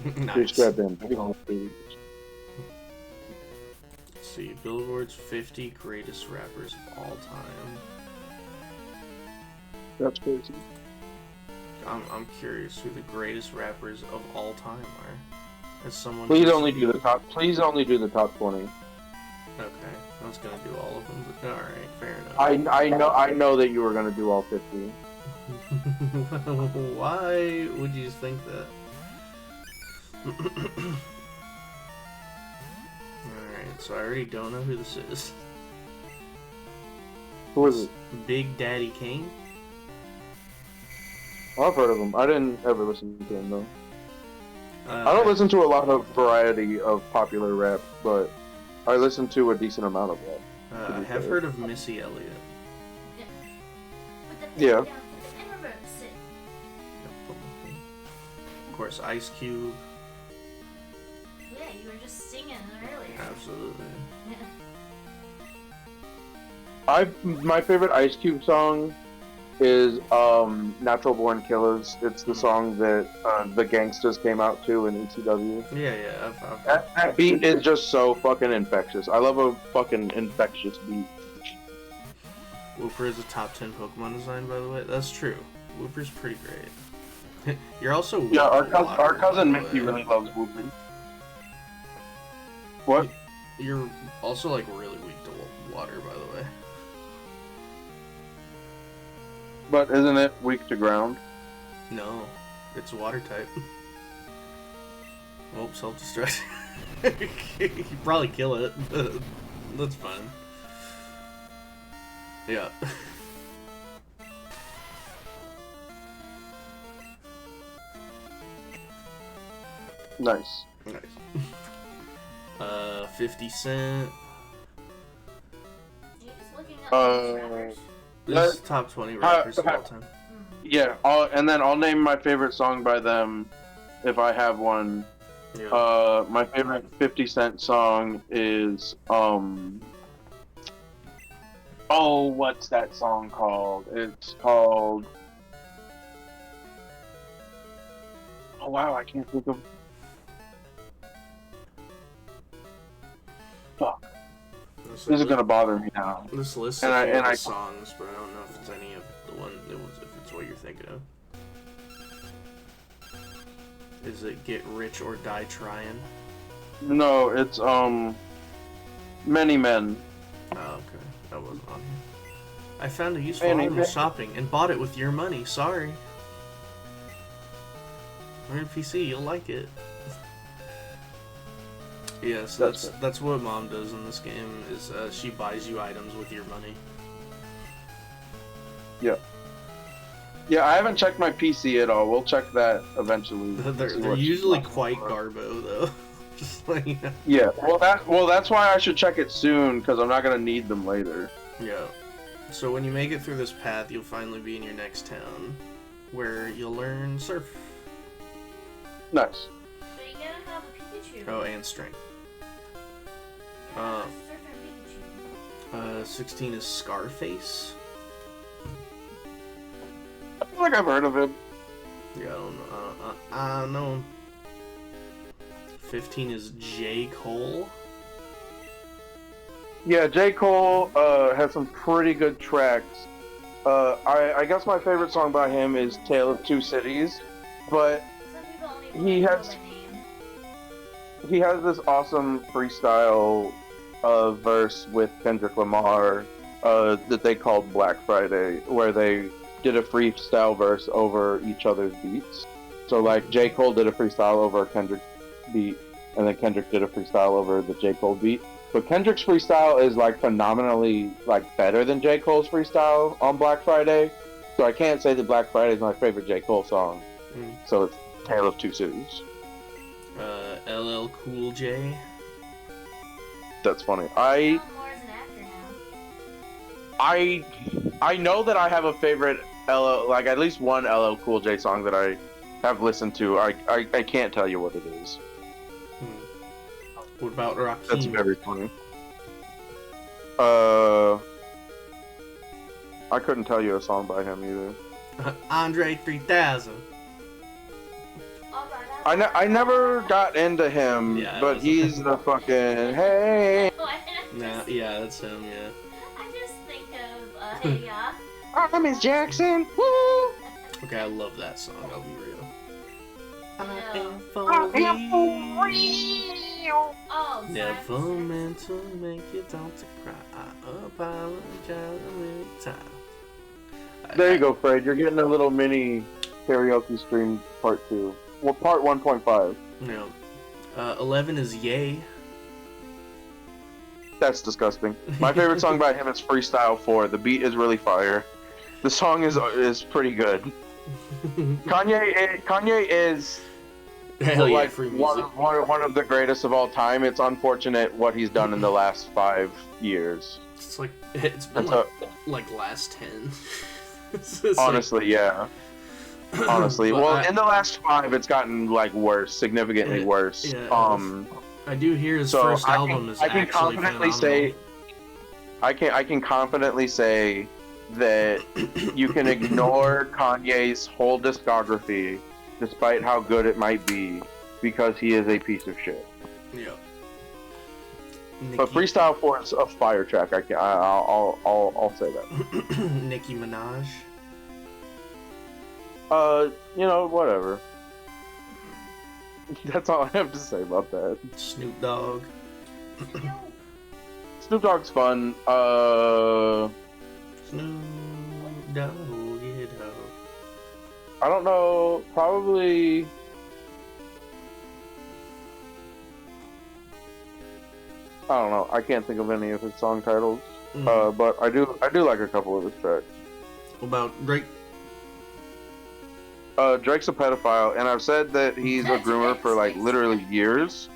Bitch, Nice. goddamn big old dude. Let's see, Billboard's 50 greatest rappers of all time. That's crazy. I'm curious who the greatest rappers of all time are. As someone Please who's- only do the top. Please only do the top 20. Okay, I was gonna do all of them, but all right, fair enough. I know that you were gonna do all 50. Why would you think that? Alright, so I already don't know who this is. Who is it? Big Daddy Kane? I've heard of him. I didn't ever listen to him though. Uh, I don't listen to a lot of variety of popular rap, but I listen to a decent amount of rap. I have heard of Missy Elliott. Yeah. Of course, Ice Cube. Yeah, you were just singing earlier. Absolutely. My favorite Ice Cube song is Natural Born Killers. It's the song that the Gangsters came out to in ECW. Yeah. That beat is just so fucking infectious. I love a fucking infectious beat. Wooper is a top 10 Pokemon design, by the way. That's true. Wooper's pretty great. You're also Yeah, our water, cousin by the Mickey way. really loves Wooper. What? You're also like really weak to water, by the way. But isn't it weak to ground? No, it's water type. Oh, self-destruct. You probably kill it. That's fine. Yeah. Nice. Nice. 50 Cent. You're just looking up Uh, rappers. This is top 20 rappers of all time. Yeah, and then I'll name my favorite song by them if I have one. Yeah. My favorite 50 Cent song is oh, what's that song called? It's called, oh wow, I can't think of, fuck. This is gonna bother me now. This list and of I- and I- songs, but I don't know if it's any of the one. If it's what you're thinking of. Is it Get Rich or Die Trying? No, it's Many Men. Oh, okay. That wasn't on here. I found a useful Many item Men. shopping and bought it with your money. Sorry. On your PC, you'll like it. Yes, that's what Mom does in this game. Is she buys you items with your money. Yeah, I haven't checked my PC at all. We'll check that eventually. They're usually quite garbo though. Just like you know. Yeah, well that's why I should check it soon, because I'm not gonna need them later. Yeah. So when you make it through this path, you'll finally be in your next town, where you'll learn surf. Nice. But you gotta have a Pikachu. Oh, and strength. You gotta have a certain Pikachu. 16 is Scarface. I feel like I've heard of him. Yeah, I don't know. 15 is J. Cole. Yeah, J. Cole has some pretty good tracks. I guess my favorite song by him is Tale of Two Cities, but Some people only He know has- the name. he has this awesome freestyle verse with Kendrick Lamar that they called Black Friday, where they did a freestyle verse over each other's beats. So like J. Cole did a freestyle over a Kendrick beat, and then Kendrick did a freestyle over the J. Cole beat. But Kendrick's freestyle is like phenomenally like better than J. Cole's freestyle on Black Friday. So I can't say that Black Friday is my favorite J. Cole song. So it's Tale of Two Cities. LL Cool J. That's funny. Alan Moore's an actor now. I know that I have a favorite LL, like at least one LL Cool J song that I have listened to. I can't tell you what it is. What about Rakim? That's very funny. I couldn't tell you a song by him either. Andre 3000. I never got into him, Yeah, but he's the fucking hey. Yeah, that's him. Yeah. I just think of Hey Ya. I'm Miss Jackson. Woo! Okay, I love that song. I'll be real. No. I am for real. Oh, Never meant to make your daughter cry. I apologize a million times. There you go, Fred. You're getting a little mini karaoke stream part 2. Well, part 1.5. No. 11 is Yay. That's disgusting. My favorite song by him is Freestyle 4. The beat is really fire. The song is pretty good. Kanye is Hell yeah, like free music. one of the greatest of all time. It's unfortunate what he's done in the last 5 years. It's like it's been That's like last 10. It's honestly, yeah. Honestly, But well, in the last 5, it's gotten like worse, significantly worse. Yeah, I do hear his so first album is actually confidently phenomenal. I can confidently say that you can ignore Kanye's whole discography, despite how good it might be, because he is a piece of shit. Yeah. But Freestyle 4 is a fire track. I'll say that. Nicki Minaj. Whatever. That's all I have to say about that. Snoop Dogg. Snoop Dogg's fun. Snoop Dogg, yeah, dog. I don't know. Probably. I don't know. I can't think of any of his song titles. But I do like a couple of his tracks. What about Drake? Drake's a pedophile, and I've said that he's a groomer for like literally years.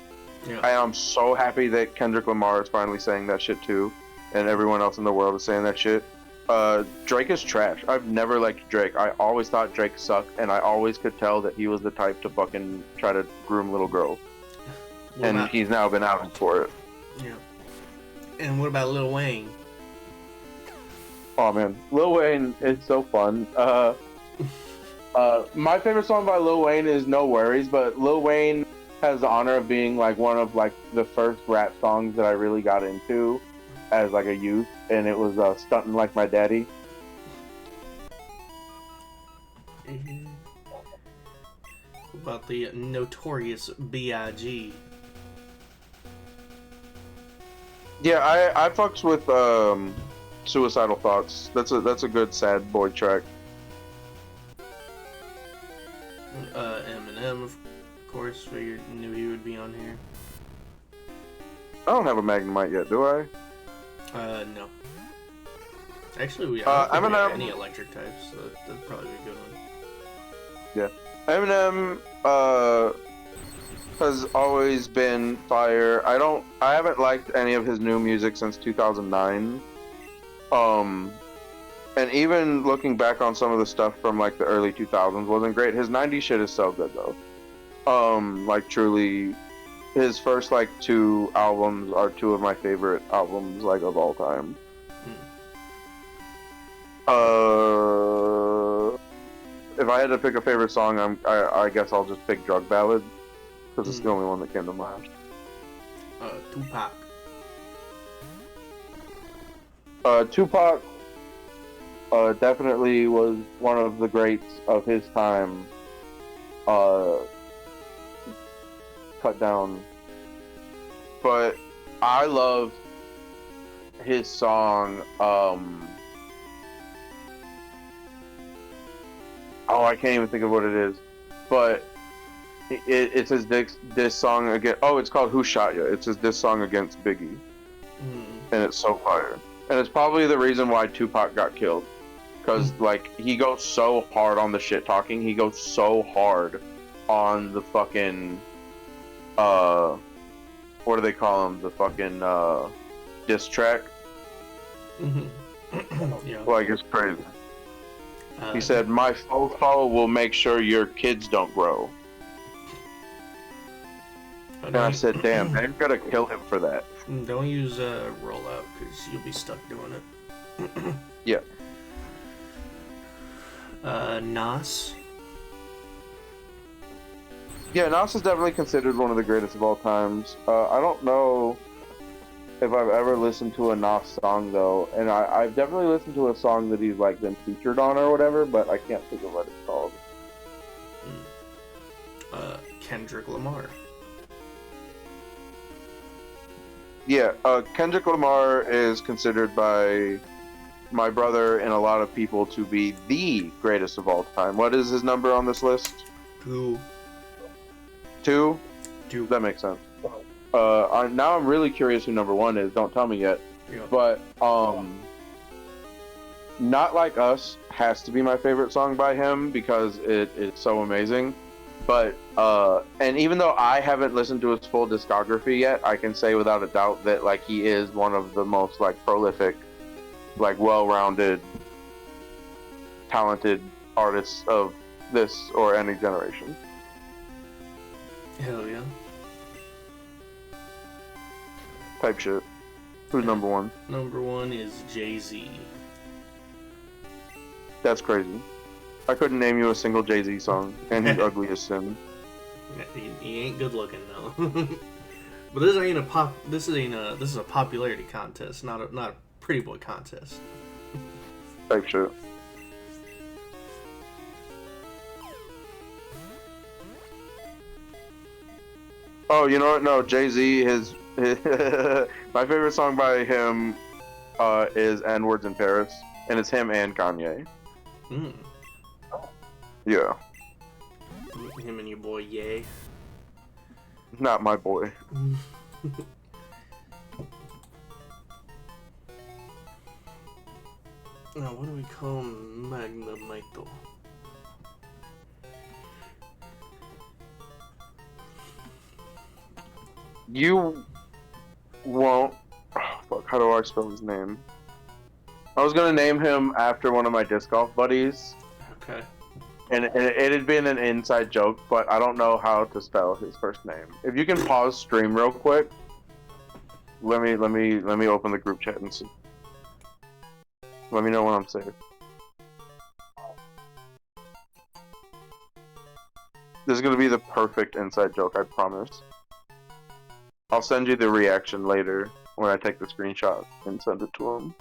Yeah. I am so happy that Kendrick Lamar is finally saying that shit too, and everyone else in the world is saying that shit. Drake is trash. I've never liked Drake. I always thought Drake sucked, and I always could tell that he was the type to fucking try to groom little girls. He's now been outed for it. Yeah. And what about Lil Wayne? Oh man, Lil Wayne is so fun. My favorite song by Lil Wayne is No Worries, but Lil Wayne has the honor of being like one of like the first rap songs that I really got into as like a youth, and it was Stuntin' Like My Daddy. What about the Notorious B.I.G.? Yeah, I fucks with Suicidal Thoughts. That's a good sad boy track. Eminem, of course. Knew he would be on here. I don't have a Magnemite yet, do I? No. Actually, we don't think we have Eminem. any electric types, so that'd probably be a good one. Yeah, Eminem has always been fire. I haven't liked any of his new music since 2009. And even looking back on some of the stuff from like the early 2000s wasn't great. His 90s shit is so good though. Like truly, his first like 2 albums are 2 of my favorite albums like of all time. If I had to pick a favorite song, I guess I'll just pick Drug Ballad because it's the only one that came to mind. Tupac. Tupac definitely was one of the greats of his time. Cut down. But I love his song, I can't even think of what it is. But it's his diss song against, it's called Who Shot Ya? It's his diss song against Biggie. And it's so fire. And it's probably the reason why Tupac got killed. Because, like, he goes so hard on the shit talking. He goes so hard on the fucking, what do they call him? The fucking, diss track. Yeah. Like, it's crazy. He said, my fofo will make sure your kids don't grow. And I said, damn, they're gonna kill him for that. Don't use rollout because you'll be stuck doing it. Yeah. Nas. Yeah, Nas is definitely considered one of the greatest of all times. I don't know if I've ever listened to a Nas song though, and I've definitely listened to a song that he's like been featured on or whatever, but I can't think of what it's called. Kendrick Lamar. Yeah, Kendrick Lamar is considered by my brother and a lot of people to be the greatest of all time. What is his number on this list? 2. 2? 2. That makes sense. Now I'm really curious who number one is. Don't tell me yet. Yeah. But Not Like Us has to be my favorite song by him because it's so amazing. But and even though I haven't listened to his full discography yet, I can say without a doubt that like he is one of the most like prolific, like well-rounded, talented artists of this or any generation. Hell yeah. Type shit. Who's number one? Number one is Jay-Z. That's crazy. I couldn't name you a single Jay-Z song, and he's ugly as sin. He ain't good looking though. But this ain't a pop. This is a popularity contest, not a pretty boy contest. Type shit. Oh, you know what? No, Jay-Z. His my favorite song by him is "N-Words in Paris," and it's him and Kanye. Mm. Yeah, Him and your boy Ye. not my boy. Now, what do we call Magnemito? You won't. Oh, fuck, how do I spell his name? I was gonna name him after one of my disc golf buddies, Okay. and it had been an inside joke, but I don't know how to spell his first name. If you can pause stream real quick, let me open the group chat and see. Let me know when I'm safe. This is gonna be the perfect inside joke, I promise. I'll send you the reaction later when I take the screenshot and send it to him.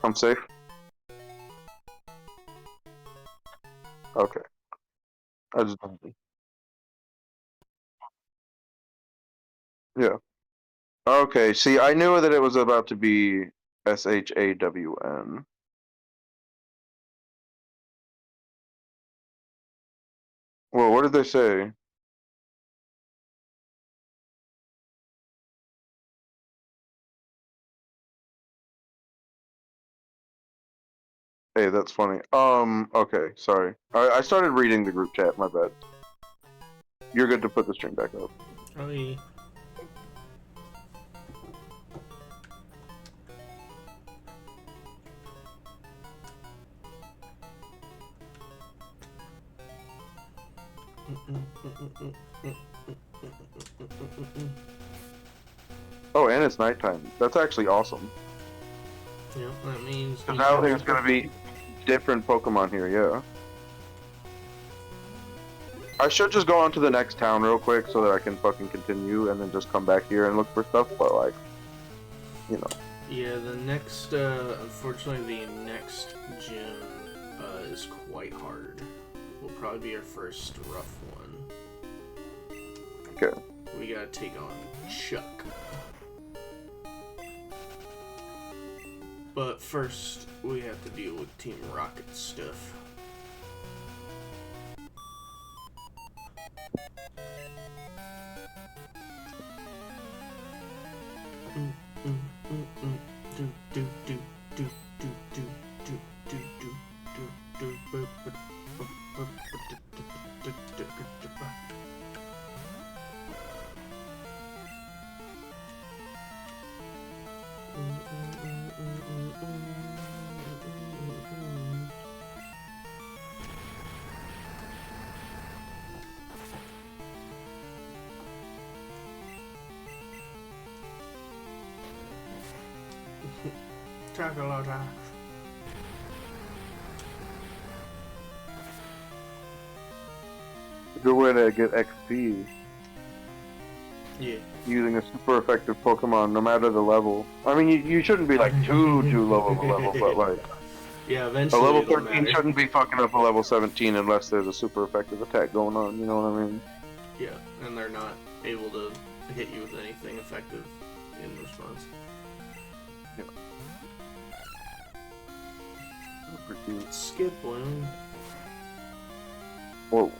I'm safe? Okay. I just... Yeah. Okay, see, I knew that it was about to be SHAWN. Well, what did they say? Hey, that's funny. Okay, sorry. I started reading the group chat, my bad. You're good to put the stream back up. Oh, yeah. Oh, and it's nighttime. That's actually awesome. Yeah, that means. Because now there's gonna be different Pokemon here, yeah. I should just go on to the next town real quick so that I can fucking continue and then just come back here and look for stuff, but like, you know. Yeah, the next, unfortunately, the next gym is quite hard. Will probably be our first rough one. Okay. We gotta take on Chuck. But first, we have to deal with Team Rocket stuff. Chocolate. Good way to get XP. Yeah. Using a super effective Pokemon, no matter the level. I mean, you shouldn't be like too low of a level, but like Yeah, a eventually. level it'll 13 matter. shouldn't be fucking up a level 17 unless there's a super effective attack going on. You know what I mean? Yeah, and they're not able to hit you with anything effective in response. Yeah. Skip one. Whoa.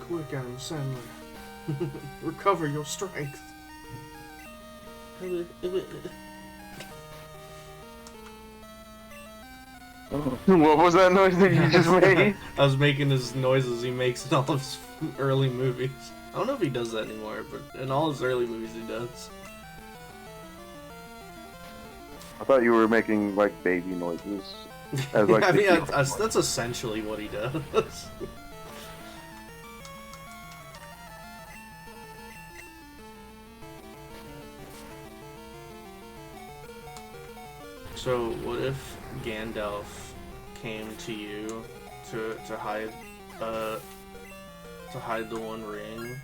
quick, Adam Sandler. Recover your strength. What was that noise that you just made? I was making his noises he makes in all of his early movies. I don't know if he does that anymore, but in all his early movies he does. I thought you were making like baby noises. As, like, I mean, that's essentially what he does. So, what if Gandalf came to you to hide the One Ring,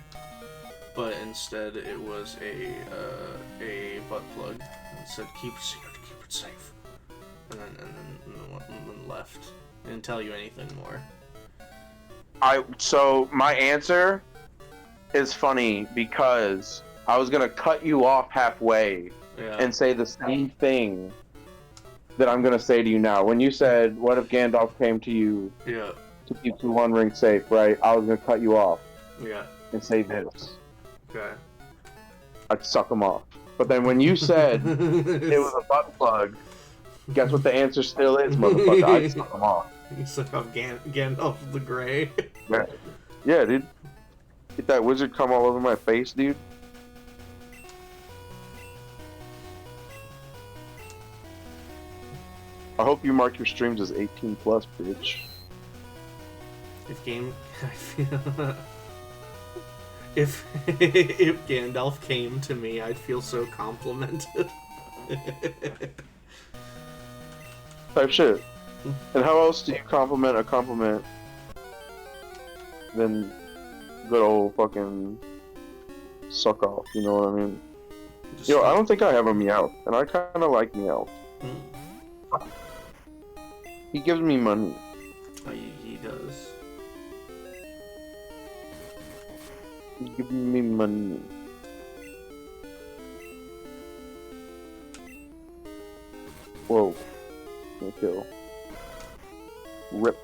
but instead it was a butt plug and said keep it secret, keep it safe, and then left, and didn't tell you anything more. So my answer is funny because I was gonna cut you off halfway and say the same thing that I'm gonna say to you now. When you said, "What if Gandalf came to you to keep the One Ring safe?" Right? I was gonna cut you off. And say this. Okay. I'd suck him off. But then when you said it was a butt plug, guess what the answer still is, motherfucker? I'd suck him off. You suck off Gandalf the Grey. Yeah, dude. Get that wizard come all over my face, dude. I hope you mark your streams as 18 plus, bitch. If Gandalf came to me, I'd feel so complimented. Type shit. And how else do you compliment a compliment than good old fucking suck off, you know what I mean? Yo, I don't think I have a Meowth, and I kinda like Meowth. He gives me money. He does. He's giving me money. Whoa. No kill. Rip.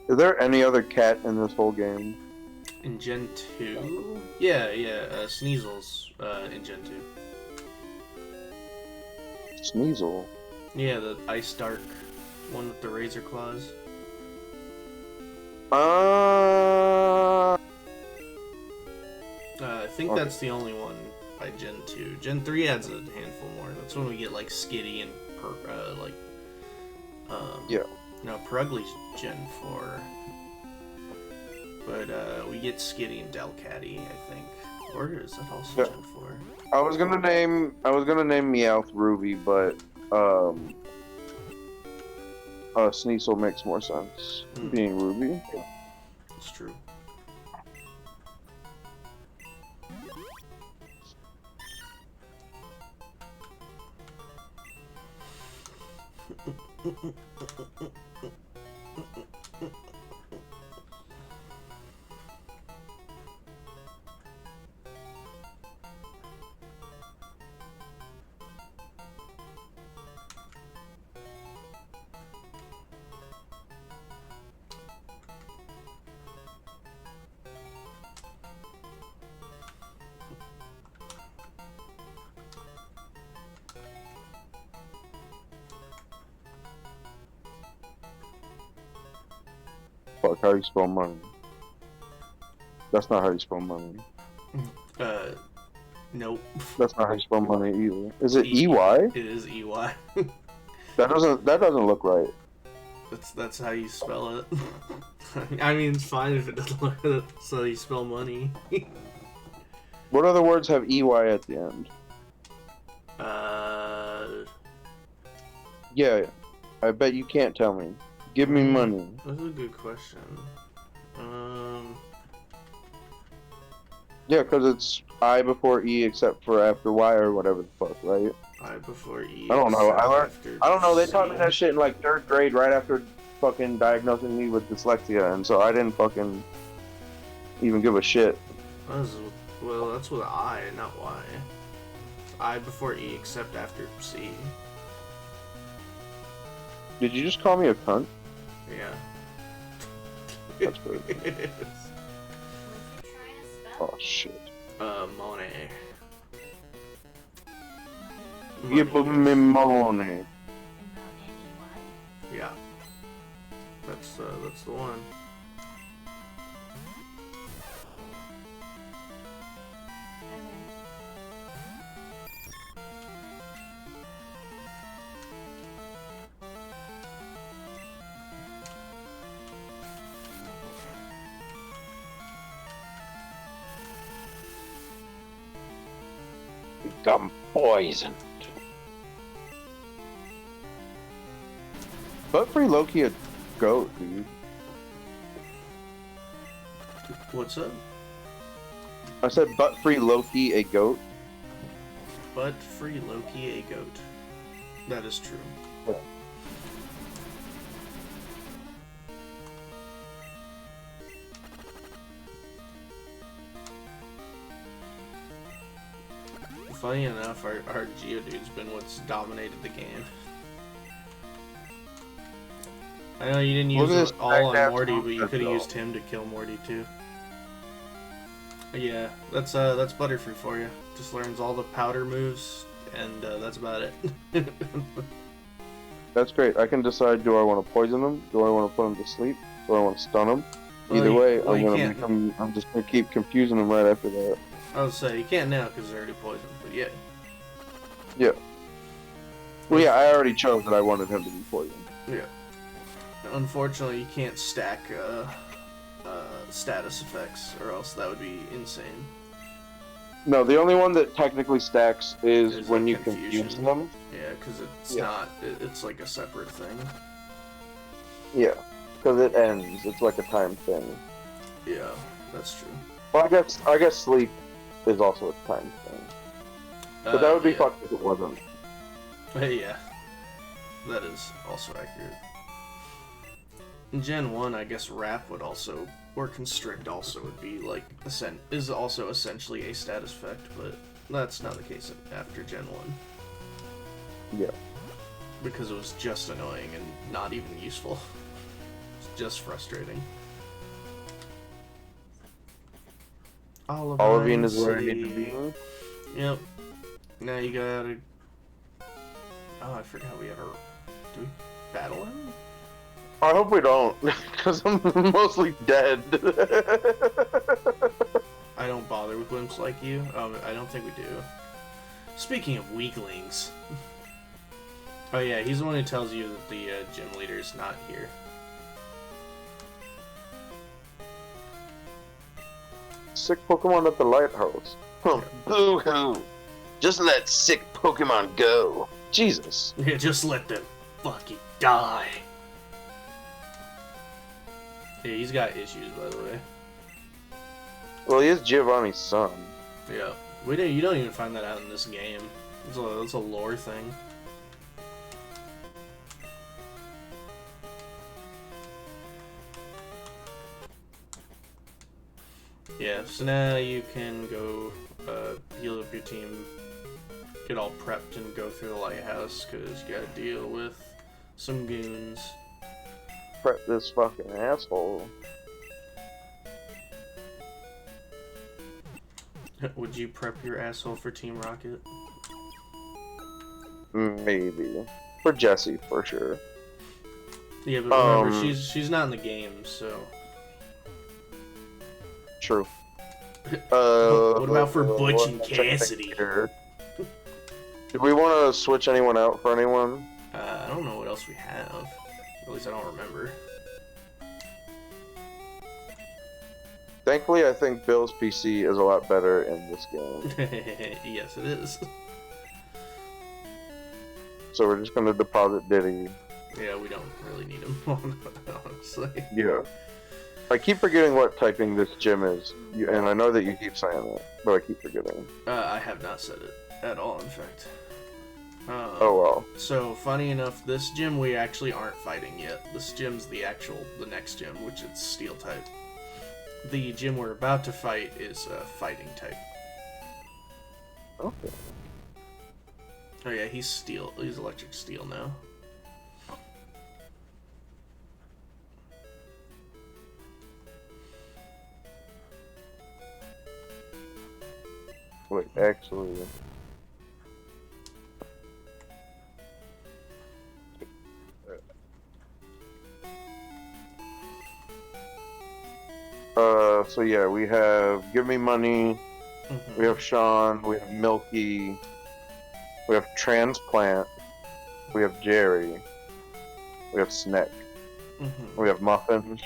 Is there any other cat in this whole game? In Gen 2? Yeah, Sneasel's in Gen 2. Sneasel? Yeah, the Ice Dark one with the razor claws. I think that's the only one by Gen 2. Gen 3 adds a handful more. That's when we get like Skitty and yeah. No, Purugly's Gen 4. But we get Skitty and Delcatty, I think. Or is that also Gen 4? I was gonna name Meowth Ruby, but Sneasel makes more sense. Being Ruby. It's true. Fuck, how you spell money? That's not how you spell money. Nope. That's not how you spell money either. Is it EY? It is EY. That doesn't look right. That's how you spell it. I mean, it's fine if it doesn't look like so you spell money. What other words have EY at the end? Yeah, I bet you can't tell me. Give me money. That's a good question. Yeah, because it's I before E except for after Y or whatever the fuck, right? I before E. I don't know. I don't know. They C. taught me that shit in like 3rd grade, right after fucking diagnosing me with dyslexia, and so I didn't fucking even give a shit. Well, that's with I, not Y. I before E, except after C. Did you just call me a cunt? Yeah. That's good. It is. What you trying to spell? Oh shit. Monet. Give me money. And not N-E-Y? Yeah. That's the one. And then Become poisoned. Butt free Loki a goat, dude. What's up? I said butt free Loki a goat. Butt free Loki a goat. That is true. Yeah. Funny enough, our Geodude's been what's dominated the game. I know you didn't use it all on Morty, but you could have used him to kill Morty too. Yeah, that's Butterfree for you. Just learns all the powder moves, and that's about it. That's great. I can decide: do I want to poison them? Do I want to put them to sleep? Do I want to stun them? Either way, I'm just gonna keep confusing them right after that. I would say you can't now because they're already poisoned, but yeah. Yeah. Well, yeah, I already chose that I wanted him to be poisoned. Yeah. Unfortunately, you can't stack status effects, or else that would be insane. No, the only one that technically stacks is when like you confuse them. Yeah, because it's not. It's like a separate thing. Yeah, because it ends. It's like a time thing. Yeah, that's true. Well, I guess sleep is also a time thing. But that would be fucked if it wasn't. Yeah, that is also accurate. In Gen 1, I guess Wrap would also, or Constrict also would be like, is also essentially a status effect, but that's not the case after Gen 1. Yeah. Because it was just annoying and not even useful. It's just frustrating. Olivine is where I need to be. Yep. Now you gotta... Oh, I forgot we ever... Do we battle him? I hope we don't, because I'm mostly dead. I don't bother with wimps like you. I don't think we do. Speaking of weaklings... Oh yeah, he's the one who tells you that the gym leader is not here. Sick Pokemon at the Lighthouse. Huh. Boo-hoo. Just let sick Pokemon go. Jesus. Yeah, just let them fucking die. Yeah, he's got issues, by the way. Well, he is Giovanni's son. Yeah. You don't even find that out in this game. It's a lore thing. Yeah, so now you can go heal up your team, get all prepped, and go through the Lighthouse, because you gotta deal with some goons. Prep this fucking asshole. Would you prep your asshole for Team Rocket? Maybe. For Jessie, for sure. Yeah, but remember, she's not in the game, so... True. What about for Butch and Cassidy? Did we want to switch anyone out for anyone? I don't know what else we have. At least I don't remember. Thankfully, I think Bill's PC is a lot better in this game. Yes, it is. So we're just gonna deposit Diddy. Yeah, we don't really need him, honestly. Yeah. I keep forgetting what typing this gym is, and I know that you keep saying it, but I keep forgetting. I have not said it at all, in fact. Oh well. So, funny enough, this gym we actually aren't fighting yet. This gym's the next gym, which is Steel type. The gym we're about to fight is fighting type. Okay. Oh yeah, he's steel. He's electric steel now. Wait, actually. So yeah, we have Give Me Money, we have Sean, we have Milky, we have Transplant, we have Jerry, we have Sneck, we have Muffins,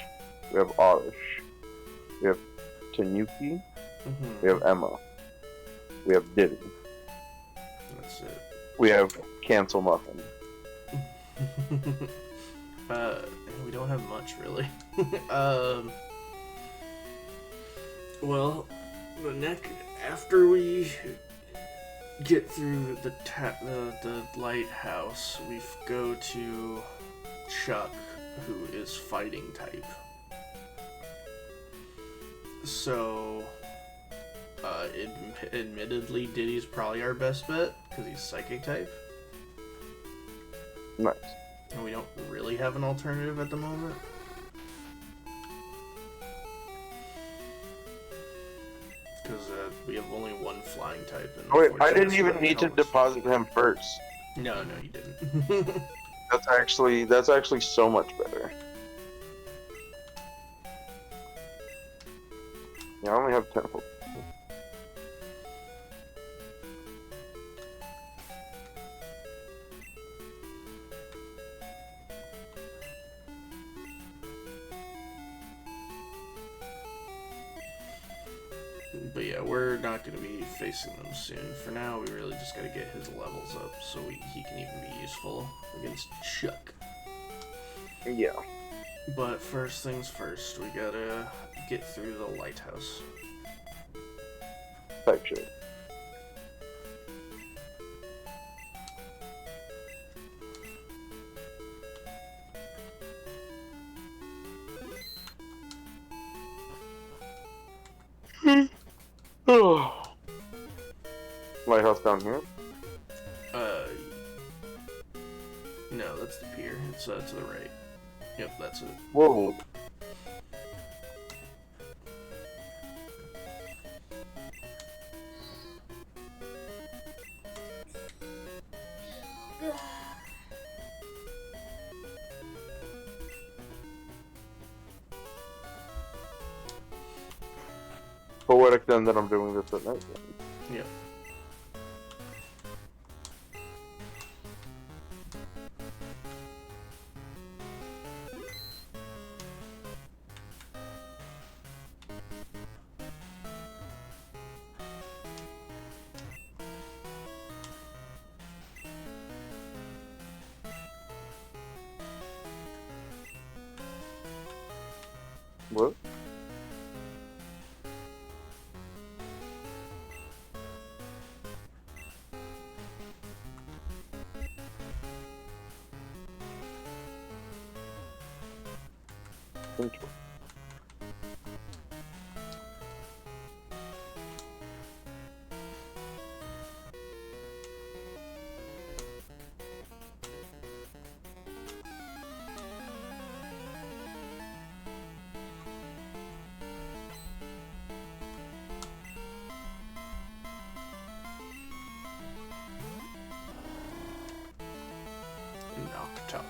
we have Arish, we have Tanuki, we have Emma, we have Diddy, That's it. we have Cancel Muffin. We don't have much really. Well, the after we get through the lighthouse, we go to Chuck, who is fighting type. So, admittedly, Diddy's probably our best bet because he's psychic type. Nice. And we don't really have an alternative at the moment. Because we have only one flying type. And Wait, I didn't even need to deposit him first. No, you didn't. That's actually so much better. Yeah, I only have 10. But yeah, we're not going to be facing them soon. For now, we really just got to get his levels up so he can even be useful against Chuck. Yeah. But first things first, we gotta get through the lighthouse. Type shit. Lighthouse down here? No, that's the pier. It's to the right. Yep, that's it. Whoa. Poetic then that I'm doing this at night. Yep. What? Interesting. Knocked out.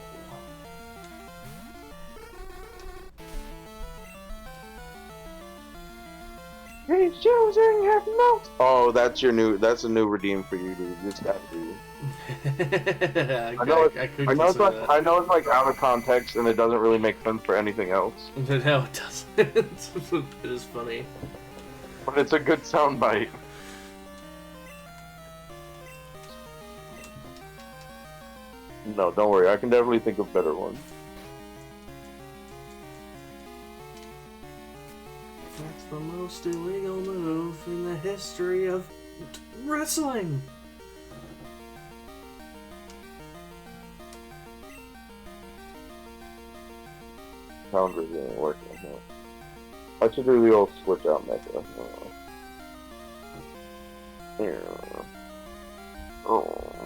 He's choosing hypnosis. Oh, that's a new redeem for you, dude. It's gotta be. I know it's like out of context and it doesn't really make sense for anything else. No, it doesn't. It is funny. But it's a good soundbite. No, don't worry. I can definitely think of better ones. That's the most illegal move in the history of wrestling. Calendar didn't work on that. I should do the old switch out method. Yeah. Oh.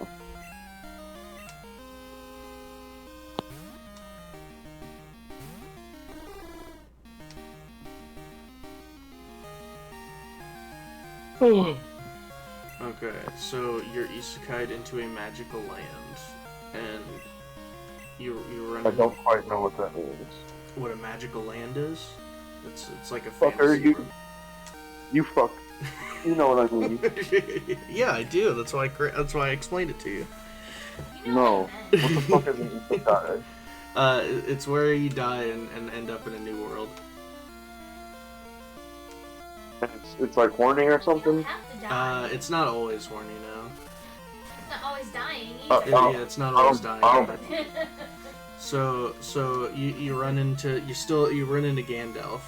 Okay, so you're isekai'd into a magical land, and you run. I don't quite know what that means. What a magical land is? It's like a Fucker, fantasy. you fuck. You know what I mean? Yeah, I do. That's why I explained it to you. You know No. what I What the meant. fuck is an isekai? It's where you die and end up in a new world. It's like horny or You don't something? have to die. It's not always horny now. It's not always dying Oh. either. Yeah, it's not always dying. um, So you run into Gandalf,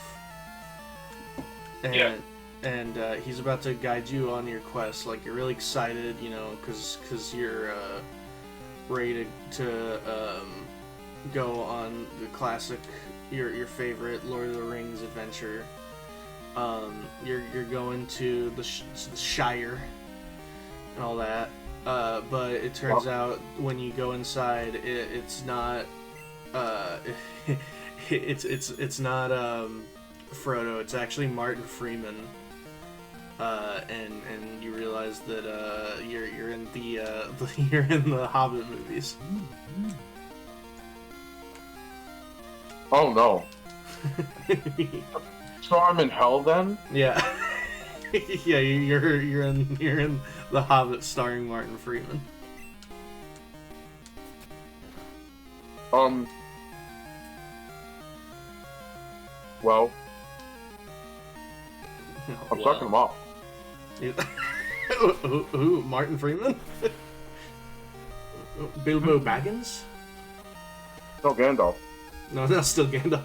and Yeah. and he's about to guide you on your quest. Like you're really excited, you know, because you're ready to go on the classic your favorite Lord of the Rings adventure. You're going to the Shire and all that. But it turns out when you go inside, it's not. It's not Frodo. It's actually Martin Freeman. And you realize that you're in the you're in the Hobbit movies. Oh no. So I'm in hell then? Yeah. Yeah, you're in The Hobbit starring Martin Freeman. Well, I'm sucking them off. Who? Martin Freeman? Bilbo Baggins? No, Gandalf. No, that's still Gandalf.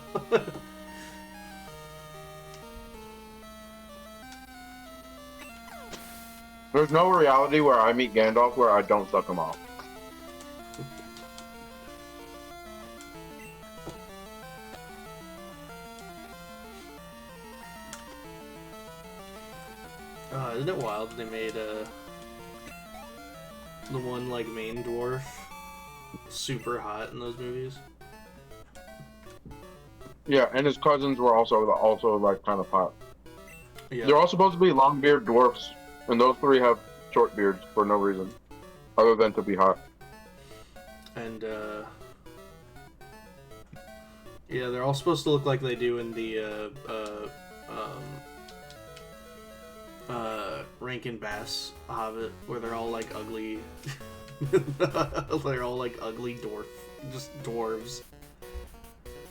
There's no reality where I meet Gandalf where I don't suck him off. Isn't it wild they made the one like main dwarf super hot in those movies? Yeah, and his cousins were also like kind of hot. Yeah. They're all supposed to be long beard dwarfs, and those three have short beards for no reason, other than to be hot. And yeah, they're all supposed to look like they do in the Rankin Bass Hobbit, where they're all like ugly. They're all like ugly dwarves.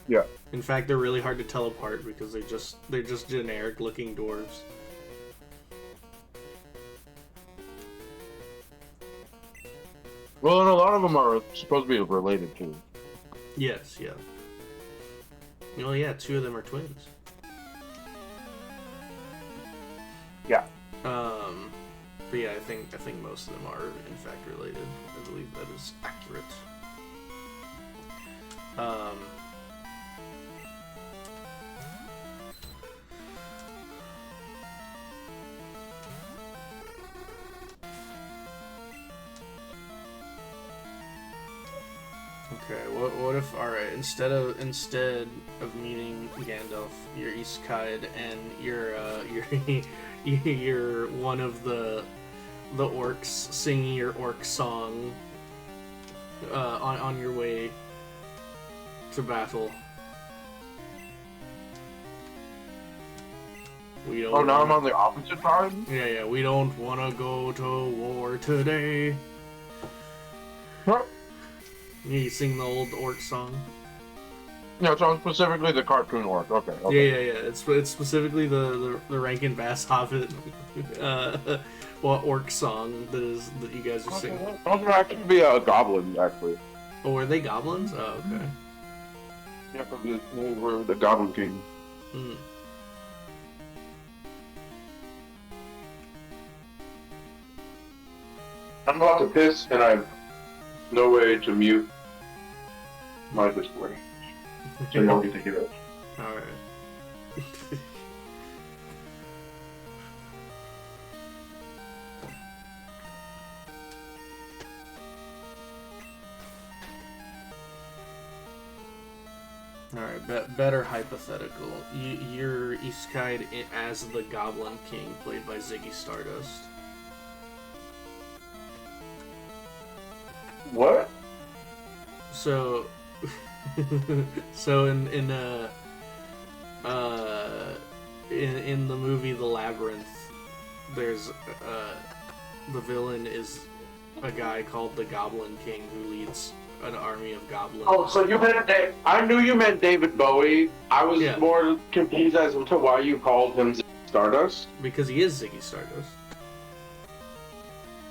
Yeah. In fact, they're really hard to tell apart because they're just generic looking dwarves. Well, and a lot of them are supposed to be related too. Yes, yeah. Well, yeah, two of them are twins. Yeah. But yeah, I think most of them are in fact related. I believe that is accurate. Okay, what if, alright, instead of meeting Gandalf, you're isekai'd and you're one of the orcs singing your orc song on your way to battle. We don't Oh, now I'm on the opposite side? Yeah, we don't wanna go to war today. Huh? You sing the old orc song. Yeah, so specifically the cartoon orc. Okay. Yeah. It's specifically the Rankin Bass Hobbit orc song that you guys are singing. Those would actually be goblins, actually. Oh, were they goblins? Oh, okay. Yeah, because we're the Goblin King. Mm. I'm about to piss, and I have no way to mute my display. So you don't get to hear it. Alright. better hypothetical. You're isekai'd as the Goblin King, played by Ziggy Stardust. What? So, so in the movie The Labyrinth, there's the villain is a guy called the Goblin King who leads an army of goblins. Oh, so you meant I knew you meant David Bowie. I was more confused as to why you called him Stardust. Because he is Ziggy Stardust.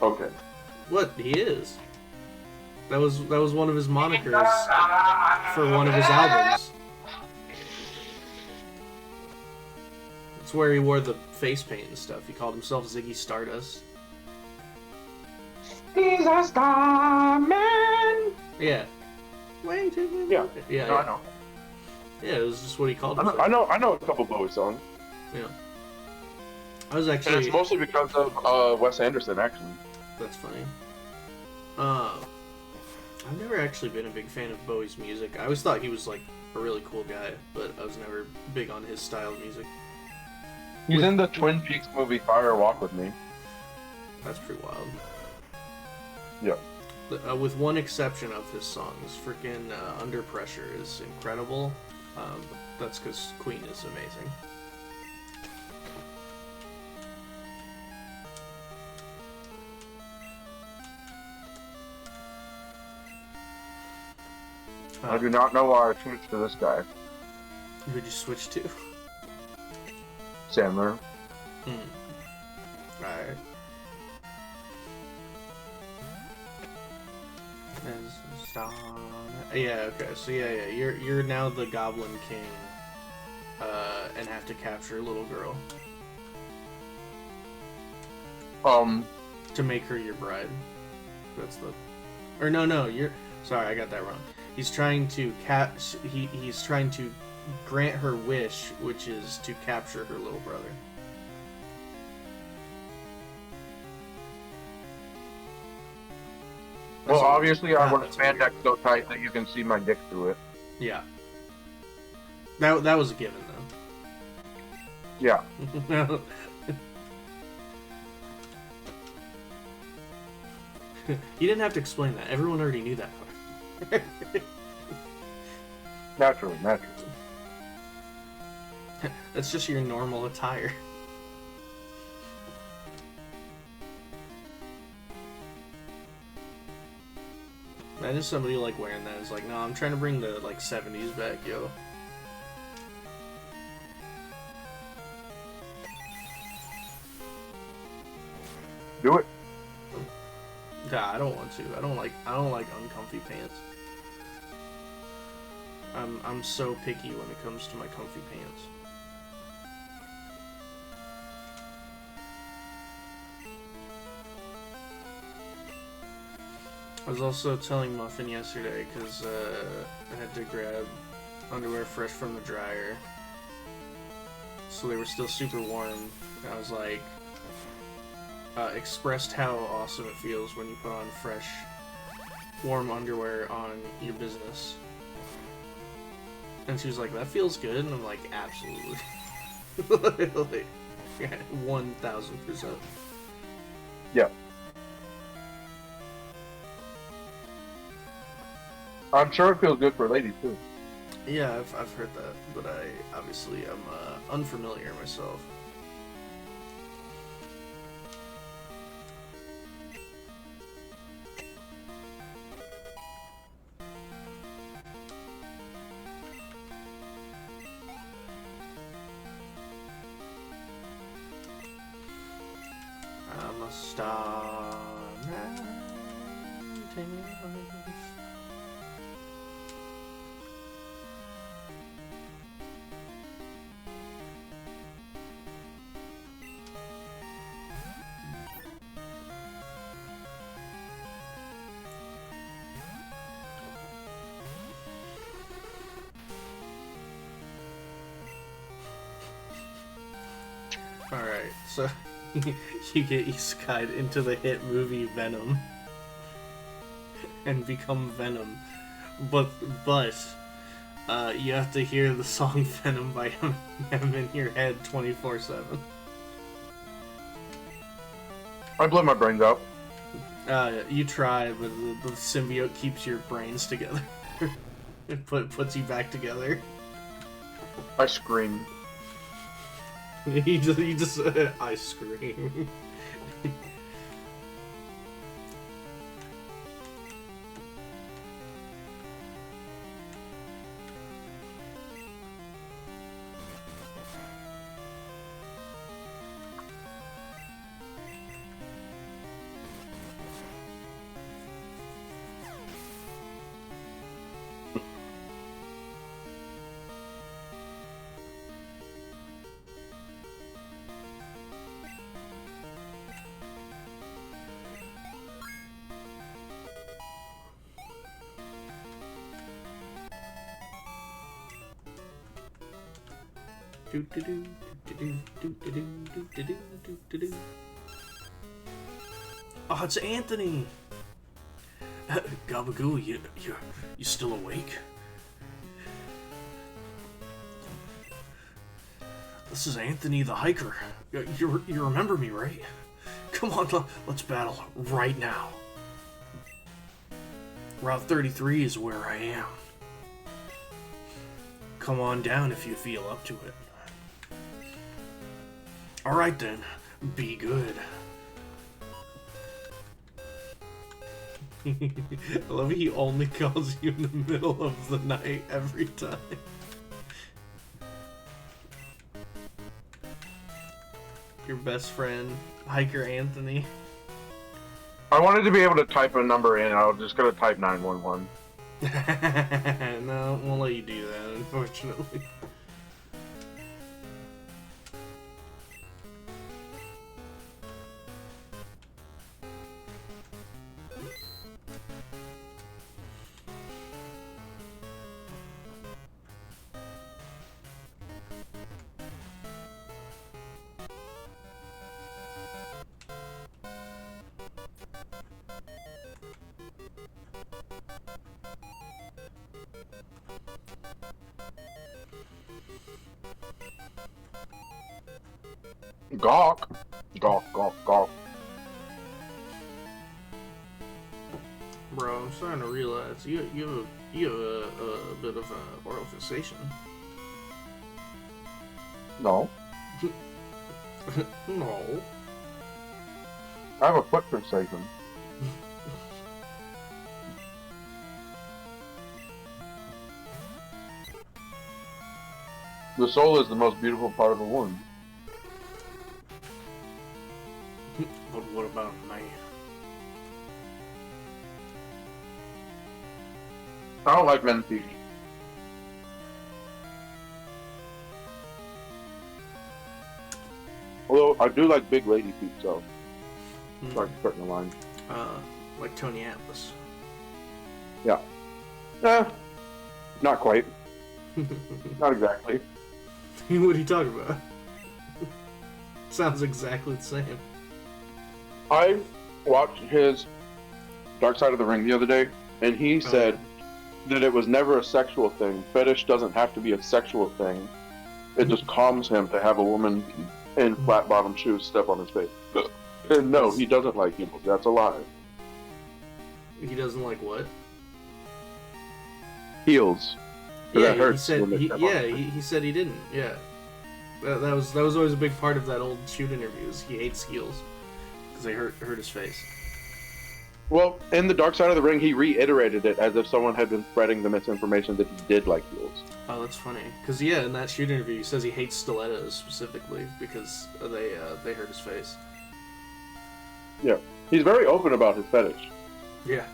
Okay. What? He is. That was one of his monikers for one of his albums. It's where he wore the face paint and stuff. He called himself Ziggy Stardust. He's a star man. Yeah. Way too. Yeah. Yeah. No, yeah. I know. Yeah, it was just what he called himself. I know a couple Bowie songs. Yeah. I was actually. And it's mostly because of Wes Anderson, actually. That's funny. I've never actually been a big fan of Bowie's music. I always thought he was like a really cool guy, but I was never big on his style of music. He's in the Twin Peaks movie Fire Walk with Me. That's pretty wild. Yeah. With one exception of his songs, freaking Under Pressure is incredible. That's because Queen is amazing. I do not know why I switched to this guy. Who'd you switch to? Sandler. Alright. Yeah, okay, so yeah, you're now the Goblin King, and have to capture a little girl. To make her your bride. That's the... Or no, you're... Sorry, I got that wrong. He's trying to he's trying to grant her wish, which is to capture her little brother. Well, obviously I wear spandex so tight that you can see my dick through it. Yeah. That was a given, though. Yeah. You didn't have to explain that. Everyone already knew that part. Naturally. That's just your normal attire. Imagine somebody like wearing that is like, no, I'm trying to bring the like 70s back, yo. Do it. Nah, I don't want to. I don't like uncomfy pants. I'm so picky when it comes to my comfy pants. I was also telling Muffin yesterday because I had to grab underwear fresh from the dryer, so they were still super warm. And I was like, expressed how awesome it feels when you put on fresh, warm underwear on your business. And she was like, that feels good, and I'm like, absolutely. Like, 1000%. Yeah. I'm sure it feels good for ladies too. Yeah, I've heard that, but I obviously am unfamiliar myself. I'm a star now. Take me away. Alright, so you get isekai'd into the hit movie Venom and become Venom. But You have to hear the song Venom by Eminem in your head 24/7. I blew my brains out. You try, but the symbiote keeps your brains together. It puts you back together. I scream. You just I scream. Oh, it's Anthony. Gabagool, you still awake? This is Anthony the hiker. You remember me, right? Come on, let's battle right now. Route 33 is where I am. Come on down if you feel up to it. Alright then, be good. I love he only calls you in the middle of the night every time. Your best friend, Hiker Anthony. I wanted to be able to type a number in. I was just gonna type 911. No, won't let you do that, unfortunately. Gawk. Gawk, gawk, gawk. Bro, I'm starting to realize you have a bit of a oral fixation. No. No. I have a foot fixation. The soul is the most beautiful part of a woman. But what about a man? I don't like men's feet. Although I do like big lady feet, so it's like skirting the line. Like Tony Atlas. Yeah. Not quite. Not exactly. What are you talking about? Sounds exactly the same. I watched his Dark Side of the Ring the other day, and he said that it was never a sexual thing. Fetish doesn't have to be a sexual thing. It just calms him to have a woman in flat-bottom shoes step on his face. And no, he doesn't like heels. That's a lie. He doesn't like what? Heels. Yeah, That he hurts said. when they He, step on yeah, it. he said he didn't. Yeah, that was always a big part of that old shoot interviews. He hates heels because they hurt his face. Well, in the Dark Side of the Ring, he reiterated it as if someone had been spreading the misinformation that he did like heels. Oh, that's funny. Because yeah, in that shoot interview, he says he hates stilettos specifically because they hurt his face. Yeah, he's very open about his fetish. Yeah.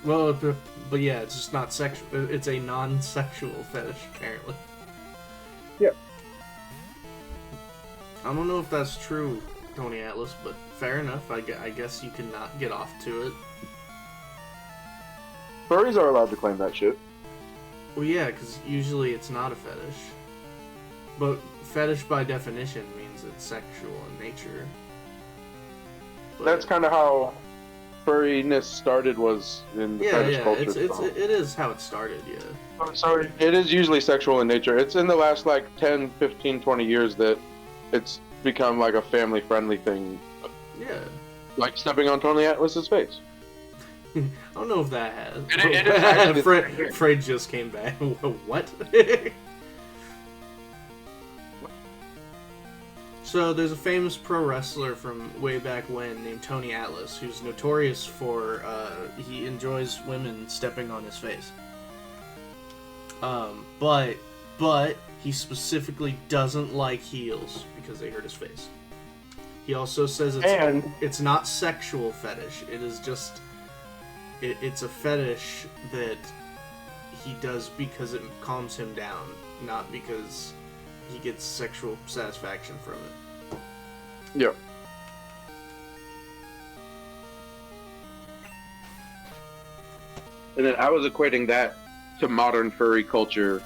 Well, but yeah, it's just not sexual. It's a non-sexual fetish, apparently. Yeah. I don't know if that's true, Tony Atlas, but fair enough. I guess you can not get off to it. Furries are allowed to claim that shit. Well, yeah, because usually it's not a fetish. But fetish by definition means it's sexual in nature. But, That's kind of how furriness started was in fetish culture. It is how it started, yeah. I'm sorry. It is usually sexual in nature. It's in the last like 10, 15, 20 years that it's become like a family-friendly thing. Yeah. Like stepping on Tony Atlas's face. I don't know if that has. It is actually Fred just came back. What? So there's a famous pro wrestler from way back when named Tony Atlas who's notorious for he enjoys women stepping on his face. But he specifically doesn't like heels because they hurt his face. He also says it's not sexual fetish. It is just it's a fetish that he does because it calms him down, not because he gets sexual satisfaction from it. Yeah. And then I was equating that to modern furry culture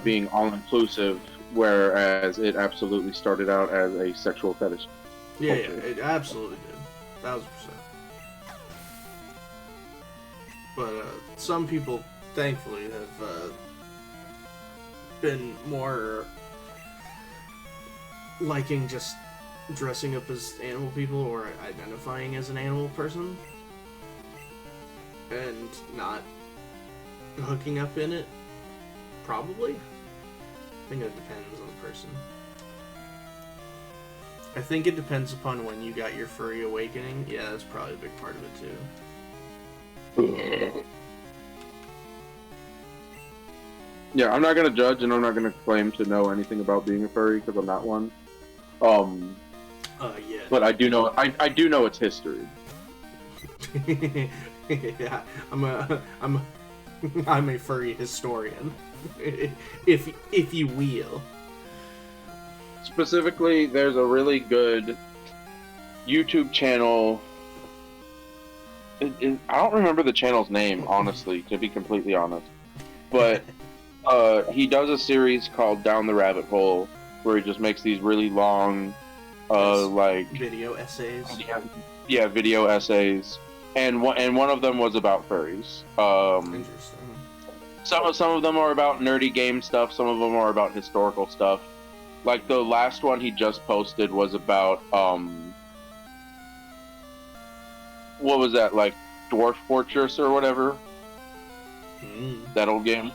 being all-inclusive, whereas it absolutely started out as a sexual fetish. Yeah, it absolutely did. 1000%. But some people, thankfully, have been more liking just dressing up as animal people or identifying as an animal person and not hooking up in it. Probably. I think it depends on the person. I think it depends upon when you got your furry awakening. Yeah, that's probably a big part of it too. Yeah, I'm not gonna judge, and I'm not gonna claim to know anything about being a furry because I'm not one. Yeah. But I do know. I do know its history. Yeah, I'm a furry historian, if you will. Specifically, there's a really good YouTube channel. I don't remember the channel's name, honestly, to be completely honest. But he does a series called Down the Rabbit Hole, where he just makes these really long, like video essays. Yeah, video essays, and one of them was about furries. Interesting. Some of them are about nerdy game stuff. Some of them are about historical stuff. Like the last one he just posted was about what was that, like Dwarf Fortress or whatever? That old game.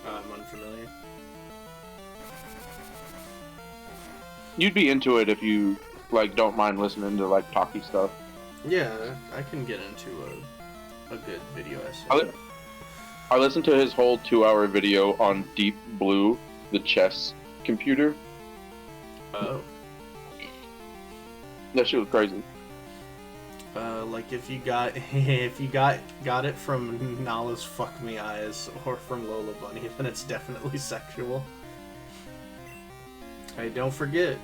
I'm unfamiliar. You'd be into it if you like don't mind listening to like talky stuff. Yeah, I can get into a good video essay. I listened to his whole 2-hour video on Deep Blue, the chess computer. Oh. That shit was crazy. Like if you got it from Nala's Fuck Me Eyes or from Lola Bunny, then it's definitely sexual. Hey, don't forget,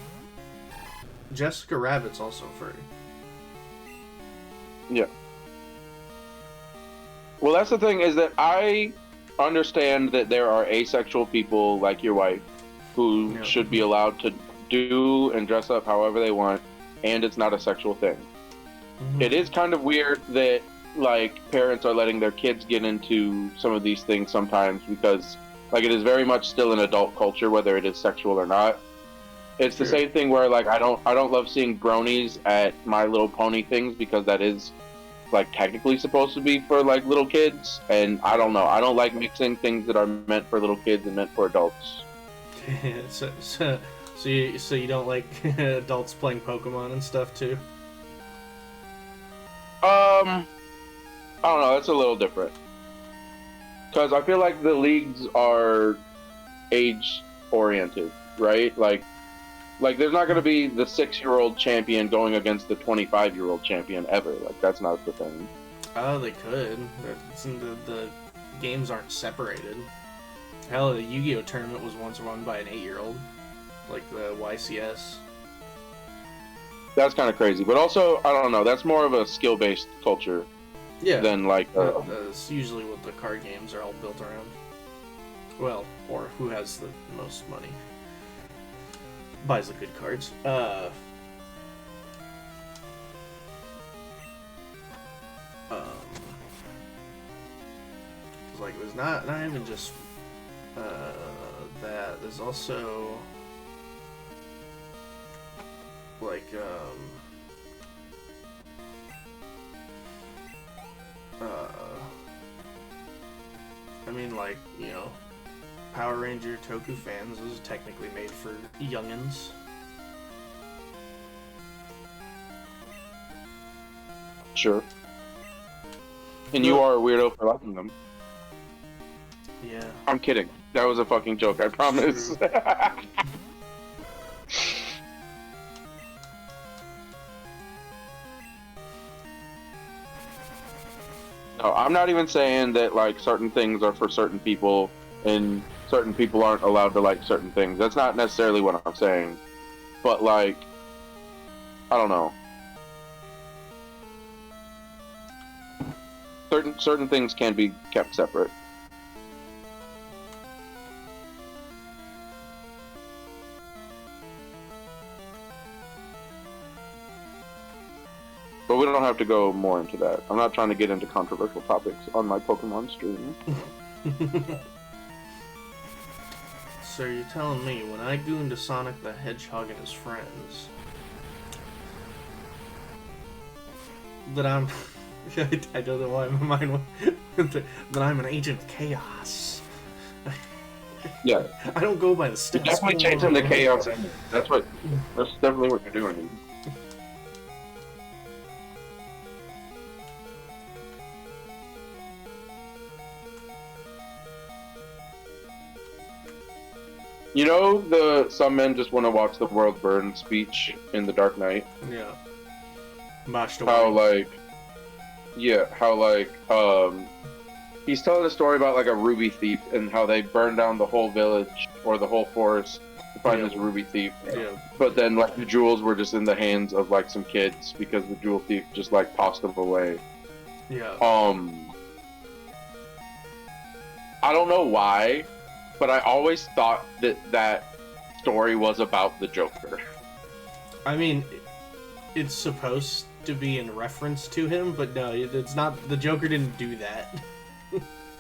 Jessica Rabbit's also furry. Yeah. Well, that's the thing, is that I understand that there are asexual people like your wife who should be allowed to do and dress up however they want, and it's not a sexual thing. Mm-hmm. It is kind of weird that like parents are letting their kids get into some of these things sometimes, because like it is very much still an adult culture, whether it is sexual or not. It's the same thing where like I don't love seeing bronies at My Little Pony things, because that is like technically supposed to be for like little kids, and I don't know. I don't like mixing things that are meant for little kids and meant for adults. So you don't like adults playing Pokemon and stuff too? I don't know. That's a little different, because I feel like the leagues are age oriented, right? Like there's not going to be the 6-year-old champion going against the 25-year-old champion ever. Like that's not the thing. Oh, they could. The games aren't separated. Hell, the Yu-Gi-Oh tournament was once run by an 8-year-old, like the YCS. That's kind of crazy, but also I don't know. That's more of a skill-based culture. Yeah. Than like. That's usually what the card games are all built around. Well, or who has the most money buys the good cards. not even just that. There's also like I mean, like, you know, Power Ranger Toku fans. This is technically made for youngins. Sure. And you are a weirdo for liking them. Yeah. I'm kidding. That was a fucking joke, I promise. No, I'm not even saying that, like, certain things are for certain people and certain people aren't allowed to like certain things. That's not necessarily what I'm saying. But, like, I don't know. Certain things can be kept separate. But we don't have to go more into that. I'm not trying to get into controversial topics on my Pokemon stream. So you're telling me when I go into Sonic the Hedgehog and his friends that I'm I don't know why my mind went that I'm an agent of chaos. Yeah. I don't go by the You're steps. definitely changing the chaos. That's definitely what you're doing. You know, some men just want to watch the world burn speech in The Dark Knight? Yeah. Mashed away. He's telling a story about, like, a ruby thief and how they burned down the whole village or the whole forest to find this ruby thief. Yeah. But then, like, the jewels were just in the hands of, like, some kids because the jewel thief just, like, tossed them away. Yeah. I don't know why, but I always thought that story was about the Joker. I mean, it's supposed to be in reference to him, but no, it's not. The Joker didn't do that.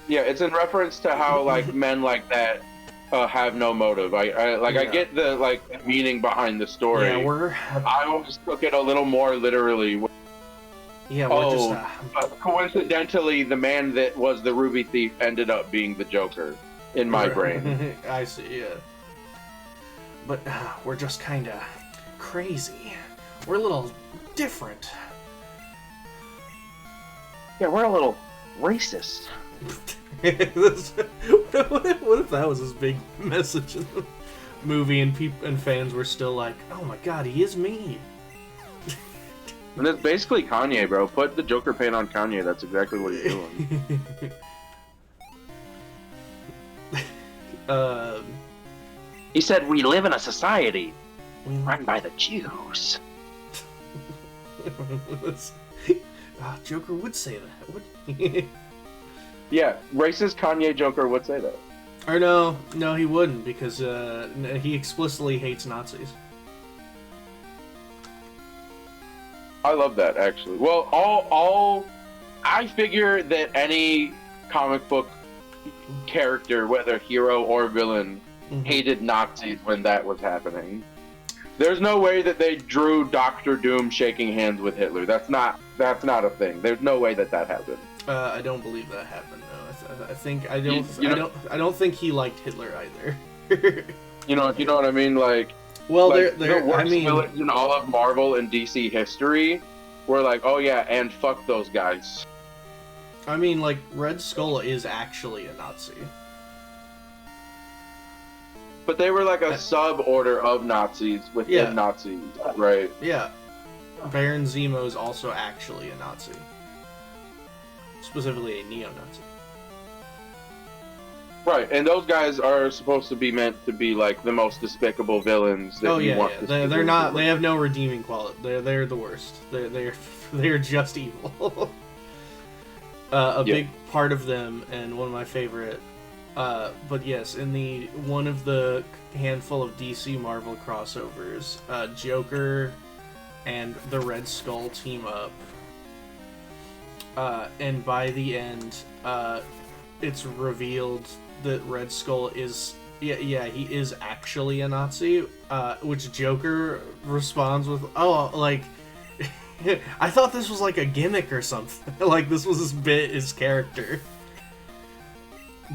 Yeah, it's in reference to how, like, men like that have no motive. I get the, like, meaning behind the story. Yeah, I always took it a little more literally. Yeah, we're just. But coincidentally, the man that was the ruby thief ended up being the Joker in my brain. I see. Yeah. But we're just kind of crazy. We're a little different. Yeah, we're a little racist. What if that was his big message in the movie, and fans were still like, "Oh my God, he is me." And it's basically Kanye, bro. Put the Joker paint on Kanye. That's exactly what he's doing. He said, "We live in a society run by the Jews." Joker would say that, wouldn't Yeah, racist Kanye Joker would say that. Or no, he wouldn't, because he explicitly hates Nazis. I love that, actually. Well, I figure that any comic book character, whether hero or villain, hated Nazis when that was happening. There's no way that they drew Doctor Doom shaking hands with Hitler. That's not a thing. There's no way that happened. I don't believe that happened. No, I don't think he liked Hitler either. You know what I mean? Like, well, like, the worst villains in all of Marvel and DC history were like, oh yeah, and fuck those guys. I mean, like, Red Skull is actually a Nazi. But they were like a sub-order of Nazis within Nazis, right? Yeah. Baron Zemo is also actually a Nazi. Specifically a neo-Nazi. Right, and those guys are supposed to be meant to be like the most despicable villains that you want to see. They're not. They have no redeeming quality. They're the worst. They're just evil. Big part of them, and one of my favorite. But yes, in one of the handful of DC Marvel crossovers, Joker and the Red Skull team up. And by the end, it's revealed that Red Skull is he is actually a Nazi, which Joker responds with, "Oh, like I thought this was like a gimmick or something. Like this was his bit, his character."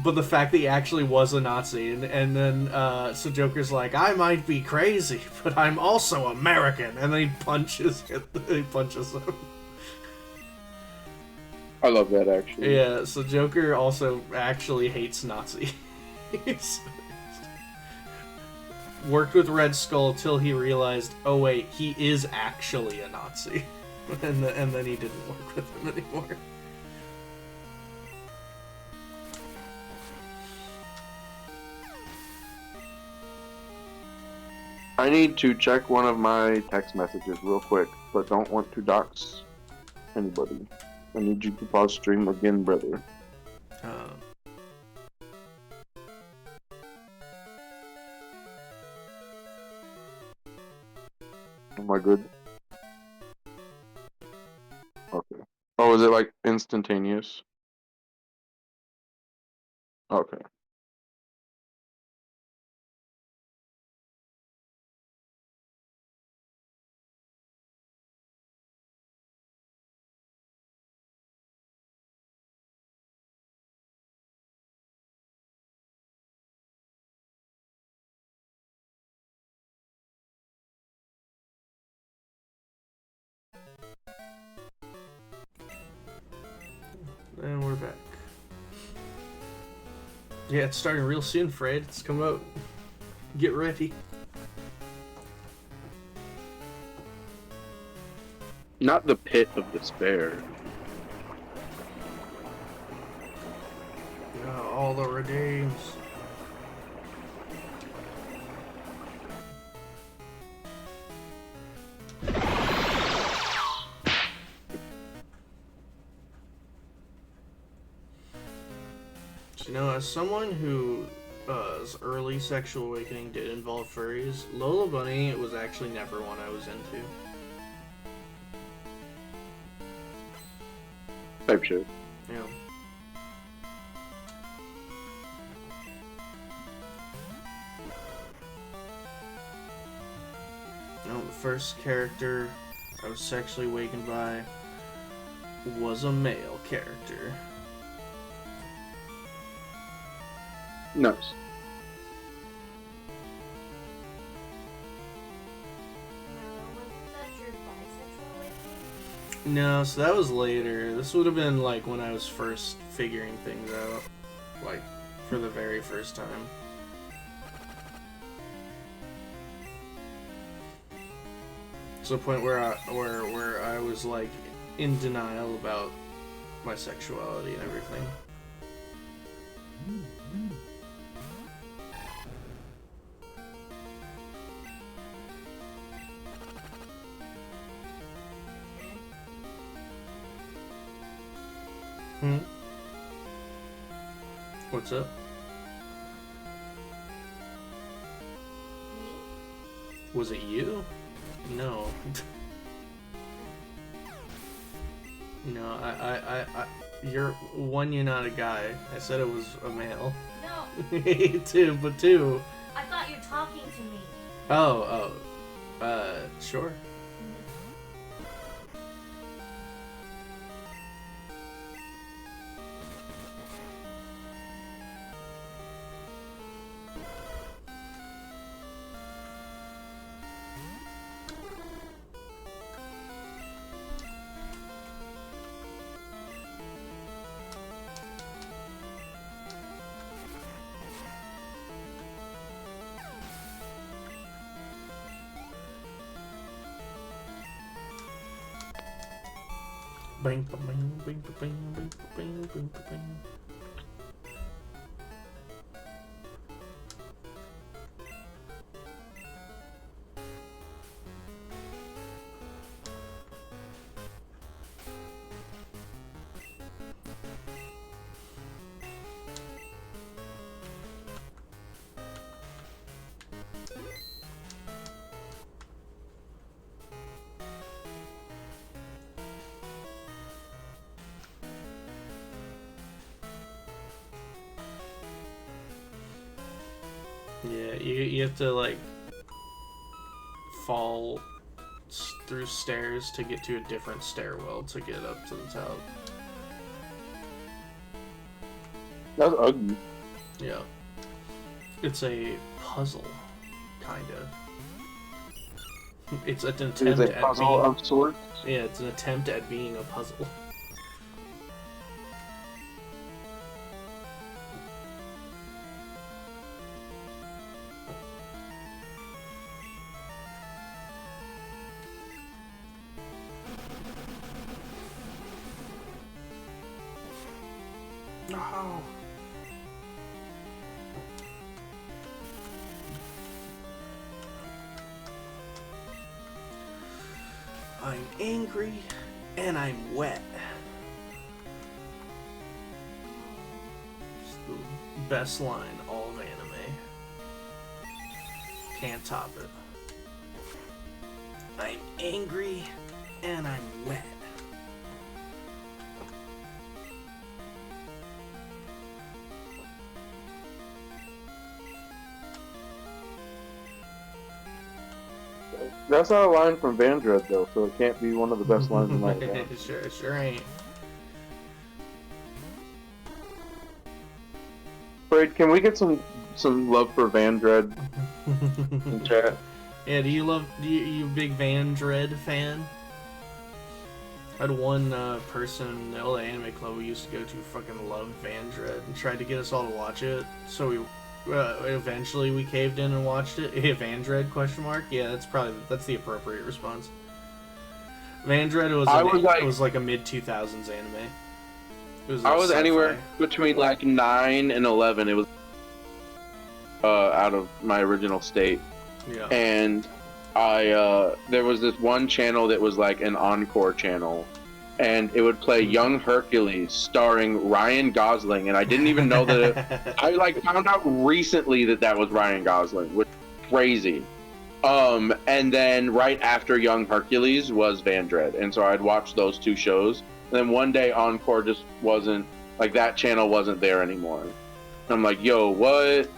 But the fact that he actually was a Nazi, and then so Joker's like, "I might be crazy, but I'm also American," and then he punches him. I love that, actually. Yeah, so Joker also actually hates Nazis. Worked with Red Skull till he realized, oh wait, he is actually a Nazi, and then he didn't work with him anymore. I need to check one of my text messages real quick, but don't want to dox anybody. I need you to pause stream again, brother. Am I good? Okay. Oh, is it like instantaneous? Okay. And we're back. Yeah, it's starting real soon, Fred. It's come out. Get ready. Not the pit of despair. All the redeems. You know, as someone whose early sexual awakening did involve furries, Lola Bunny was actually never one I was into. Type shit. Yeah. No, the first character I was sexually awakened by was a male character. Nice. Wasn't that your bisexual awakening? No, so that was later. This would have been like when I was first figuring things out, like for the very first time. To the point where I was like in denial about my sexuality and everything. What's up? Me? Was it you? No. No, I you're not a guy. I said it was a male. No, Two, but two. I thought you were talking to me. Sure. Bing, bing, bing, bing, bing, bing, bing, bing, bing. Yeah, you have to like fall through stairs to get to a different stairwell to get up to the top. That's ugly. Yeah. It's a puzzle, kind of. It's an attempt It is a at puzzle being... of sorts. Yeah, it's an attempt at being a puzzle. No. I'm angry and I'm wet. It's the best line all of anime. Can't top it. I'm angry and I'm wet. That's not a line from Vandred, though, so it can't be one of the best lines in my life. Sure ain't. Braid, can we get some love for Vandred in chat? Yeah, do you a big Vandred fan? I had one person in the old anime club we used to go to fucking loved Vandred and tried to get us all to watch it. So we eventually we caved in and watched it. Vandred ? Yeah, that's the appropriate response. Vandred was like a mid 2000s anime. I was anywhere between like 9 and 11. It was out of my original state. Yeah. And there was this one channel that was like an encore channel, and it would play Young Hercules starring Ryan Gosling, and I didn't even know that I like found out recently that was Ryan Gosling, which is crazy. And then right after Young Hercules was Vandred, and so I'd watch those two shows. And then one day Encore just wasn't, like, that channel wasn't there anymore. And I'm like, yo, what?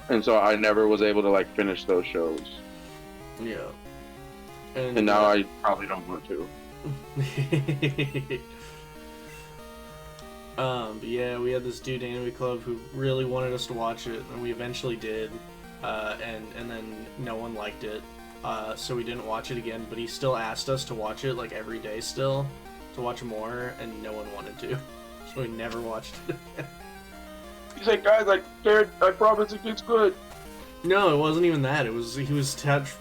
And so I never was able to like finish those shows. Yeah. And now I probably don't want to. But yeah, we had this dude anime club who really wanted us to watch it, and we eventually did. And then no one liked it, so we didn't watch it again. But he still asked us to watch it like every day, still to watch more, and no one wanted to, so we never watched it again. He's like, guys, I promise it gets good. No, it wasn't even that. He was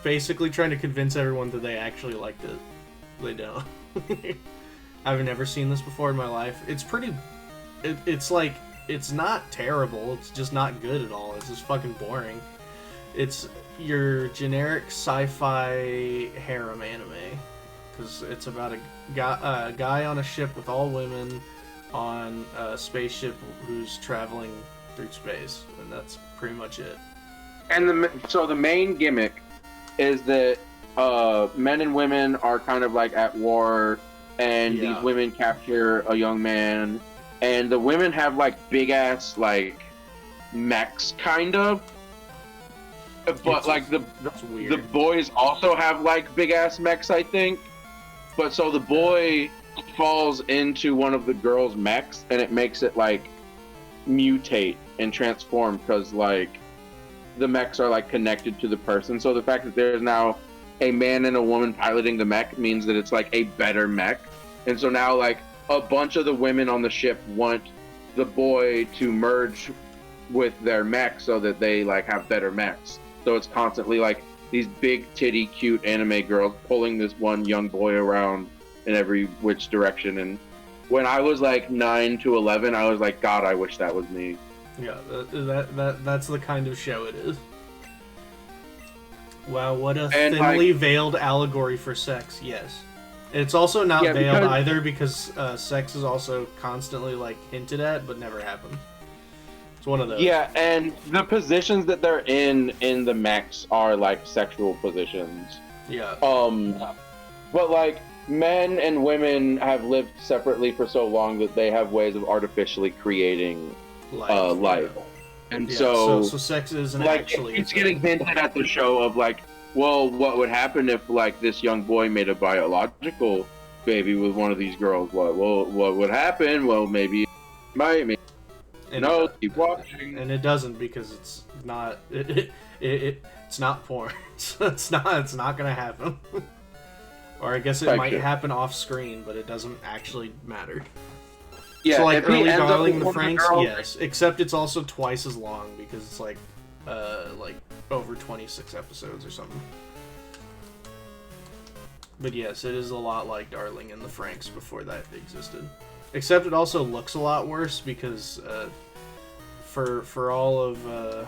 basically trying to convince everyone that they actually liked it. They don't. I've never seen this before in my life. It's pretty. It's like, it's not terrible. It's just not good at all. It's just fucking boring. It's your generic sci-fi harem anime, because it's about a guy on a ship with all women on a spaceship who's traveling through space, and that's pretty much it. And so the main gimmick is that men and women are kind of like at war, and these women capture a young man, and the women have like big ass like mechs, kind of. But like the boys also have like big ass mechs, I think. But so the boy falls into one of the girls' mechs, and it makes it like mutate and transform, because like the mechs are like connected to the person. So the fact that there's now a man and a woman piloting the mech means that it's like a better mech. And so now like a bunch of the women on the ship want the boy to merge with their mech so that they like have better mechs. So it's constantly like these big titty cute anime girls pulling this one young boy around in every which direction. And when I was like 9 to 11, I was like, God, I wish that was me. Yeah, that's the kind of show it is. Wow, what a thinly veiled allegory for sex. Yes, it's also not veiled either, because sex is also constantly like hinted at but never happened. It's one of those. Yeah, and the positions that they're in the mechs are like sexual positions. Yeah. But like men and women have lived separately for so long that they have ways of artificially creating life. And Yeah, so so sex isn't like actually it's getting hinted at the show of like, well, what would happen if like this young boy made a biological baby with one of these girls? What would happen? Well, maybe it might, maybe and no. Keep watching. and it doesn't, because it's not it's not porn. So it's not gonna happen. Or I guess it might happen off screen, but it doesn't actually matter. Yeah, So like if he early ends up Darling in with the one of Franks, girls- yes. Except it's also twice as long because it's like over 26 episodes or something. But yes, it is a lot like Darling in the Franks before that existed. Except it also looks a lot worse because for all of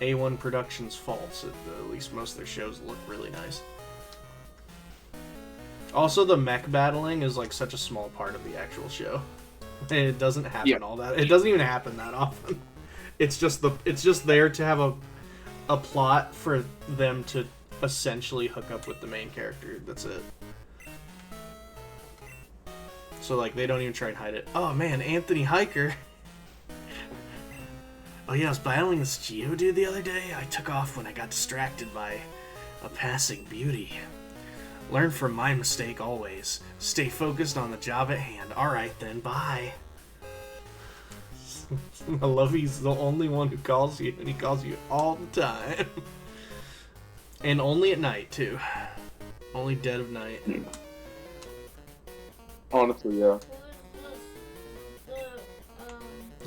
A1 Productions' faults, at least most of their shows look really nice. Also, the mech battling is like such a small part of the actual show. It doesn't happen all that. It doesn't even happen that often. It's just there to have a plot for them to essentially hook up with the main character. That's it. So like they don't even try and hide it. Oh man, Anthony Hiker. Oh yeah, I was battling this Geodude the other day. I took off when I got distracted by a passing beauty. Learn from my mistake always. Stay focused on the job at hand. Alright then, bye. I love he's the only one who calls you, and he calls you all the time. And only at night, too. Only dead of night. Honestly, yeah.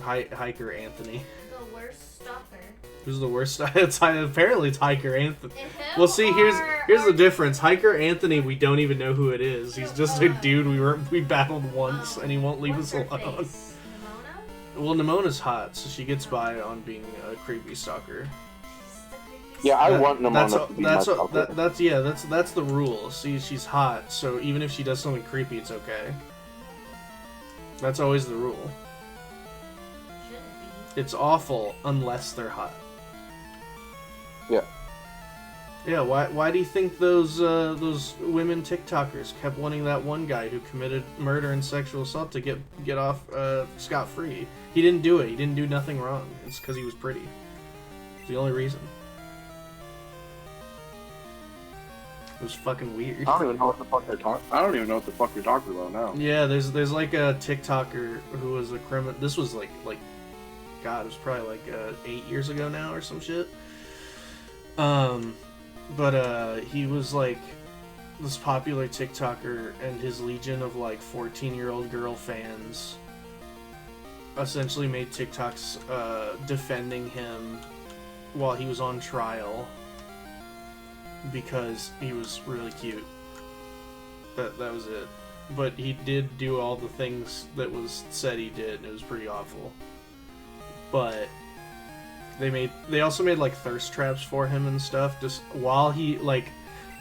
Hiker Anthony. The worst stalker. Who's the worst? Apparently it's Hiker Anthony. Him Well, see, here's or the difference. Hiker Anthony, we don't even know who it is. He's just a dude we battled once, and he won't leave us what's her alone. face? Nimona? Well, Nimona's hot, so she gets by on being a creepy stalker. Yeah, I want Nimona to be my stalker. That's the rule. See, she's hot, so even if she does something creepy, it's okay. That's always the rule. Shouldn't be. It's awful unless they're hot. Yeah. Yeah, why do you think those women TikTokers kept wanting that one guy who committed murder and sexual assault to get off scot-free? He didn't do it. He didn't do nothing wrong. It's because he was pretty. It's the only reason. It was fucking weird. I don't even know what the fuck they're talking. I don't even know what the fuck you're talking about now. Yeah, there's like a TikToker who was a criminal. This was like God, it was probably like 8 years ago now or some shit. But he was like this popular TikToker, and his legion of like 14-year-old girl fans essentially made TikToks defending him while he was on trial because he was really cute. That was it. But he did do all the things that was said he did, and it was pretty awful. But they also made like thirst traps for him and stuff just while he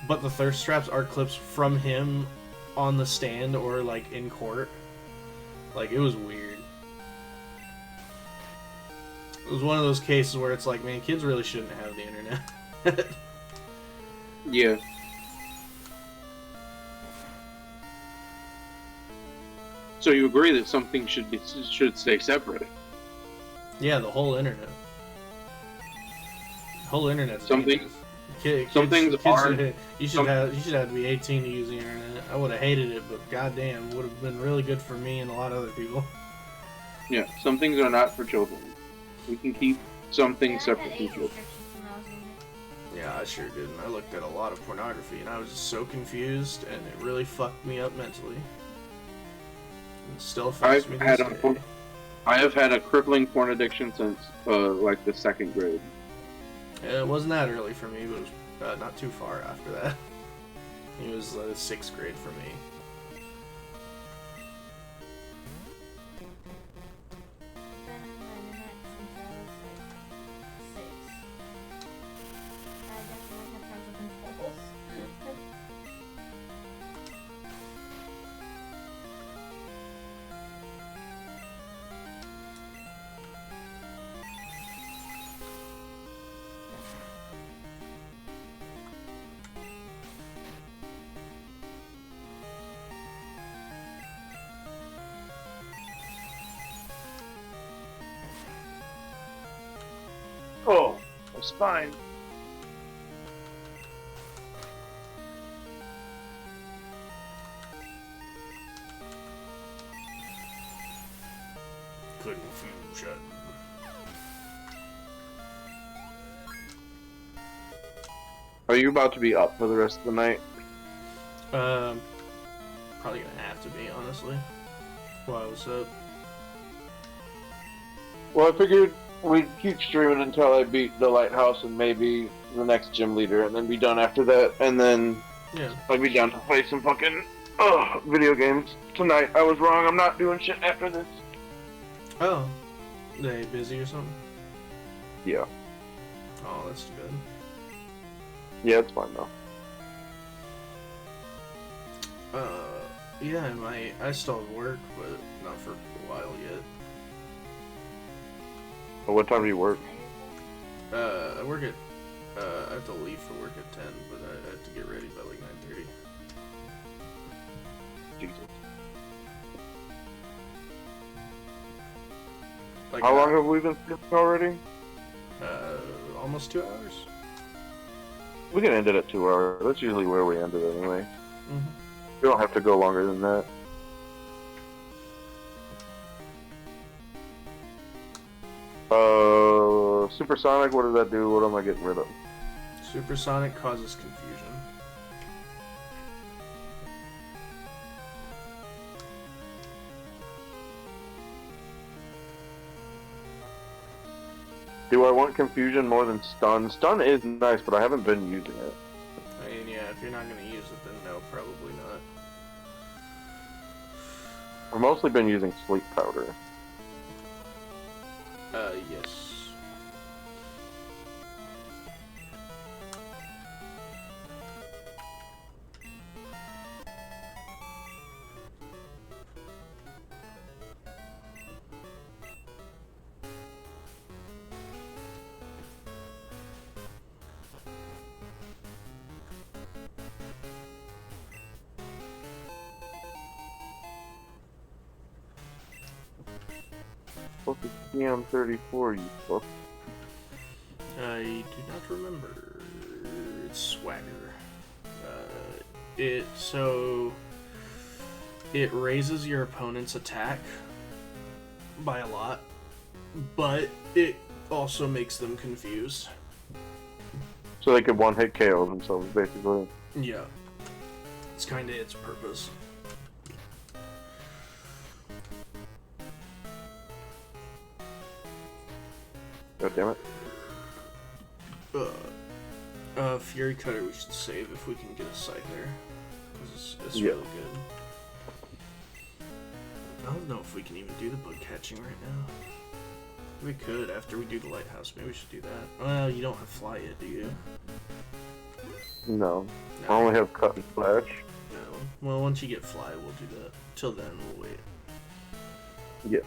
but the thirst traps are clips from him on the stand or like in court. Like, it was weird. It was one of those cases where it's like, man, kids really shouldn't have the internet. Yeah. So you agree that something should stay separate? Yeah, the whole internet. The whole internet's Some dangerous. some things are- You should have to be 18 to use the internet. I would have hated it, but goddamn, would have been really good for me and a lot of other people. Yeah, some things are not for children. We can keep some things separate from children. Yeah, I sure did. And I looked at a lot of pornography, and I was just so confused, and it really fucked me up mentally. It still affects me to this day. I have had a crippling porn addiction since like the 2nd grade. It wasn't that early for me, but it was not too far after that. It was 6th grade for me. spine. Confusion. Are you about to be up for the rest of the night? Probably gonna have to be, honestly. Why, what's up? Well, I figured we'd keep streaming until I beat the Lighthouse and maybe the next gym leader, and then be done after that, and then Yeah. I'd be down to play some fucking video games tonight. I was wrong. I'm not doing shit after this. Oh. They busy or something? Yeah. Oh, that's too bad. Yeah, it's fine though. Yeah, I still have work, but not for a while yet. Well, what time do you work? I work at, I have to leave for work at 10, but I have to get ready by like 9:30. Jesus. Like, How long have we been streaming already? Almost 2 hours. We can end it at 2 hours. That's usually where we end it anyway. Mm-hmm. We don't have to go longer than that. Supersonic, what does that do? What am I getting rid of? Supersonic causes confusion. Do I want confusion more than stun? Stun is nice, but I haven't been using it. I mean, yeah, if you're not gonna use it, then no, probably not. I've mostly been using sleep powder. Yes. What is PM34, you fuck? I do not remember. It's swagger. It raises your opponent's attack by a lot, but it also makes them confused. So they could one-hit KO themselves, basically. Yeah. It's kind of its purpose. God damn it. Fury Cutter we should save if we can get a sight there. Because it's Yeah. really good. I don't know if we can even do the bug catching right now. We could after we do the Lighthouse. Maybe we should do that. Well, you don't have fly yet, do you? No. No. I only have cut and flash. No. Well, once you get fly, we'll do that. Till then, we'll wait. Yeah.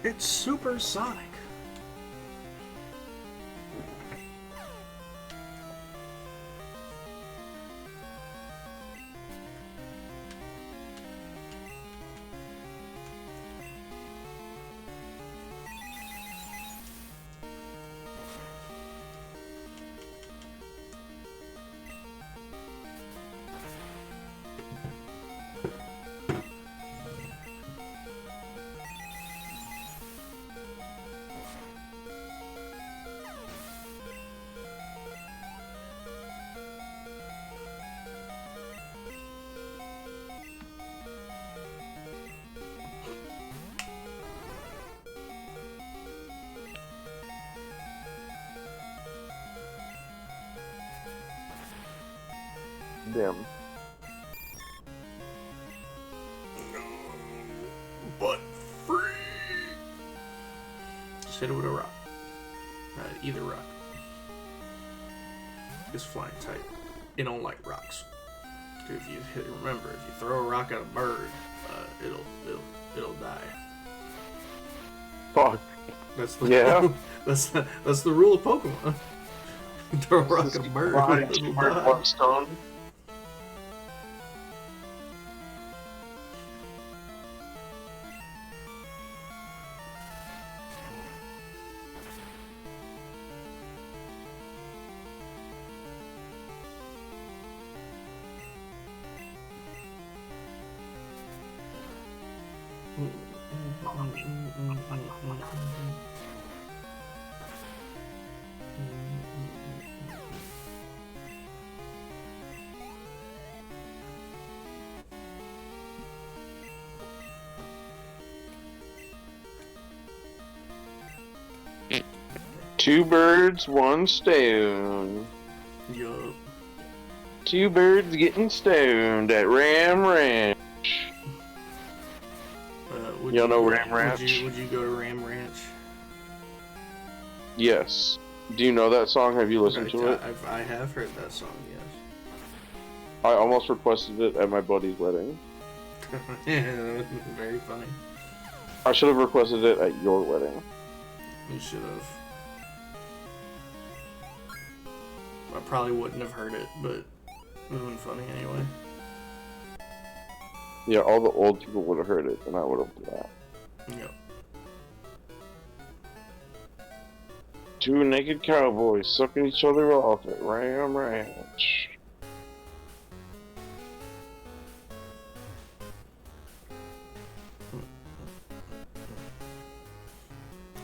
It's supersonic. Damn. Just hit it with a rock. Either rock. It's flying type. It don't like rocks. If you remember, if you throw a rock at a bird, it'll die. Fuck. That's the Yeah. that's the rule of Pokemon. Throw a rock at a bird, it'll die. One stone. Two birds, one stone. Yup. Two birds getting stoned at Ram Ranch. Y'all know Ram Ranch? Would you go to Ram Ranch? Yes. Do you know that song? Have you listened to it? I have heard that song, yes. I almost requested it at my buddy's wedding. Very funny. I should have requested it at your wedding. You should have. I probably wouldn't have heard it, but it would have been funny anyway. Yeah, all the old people would have heard it, and I would have done that. Yep. Two naked cowboys sucking each other off at Ram Ranch.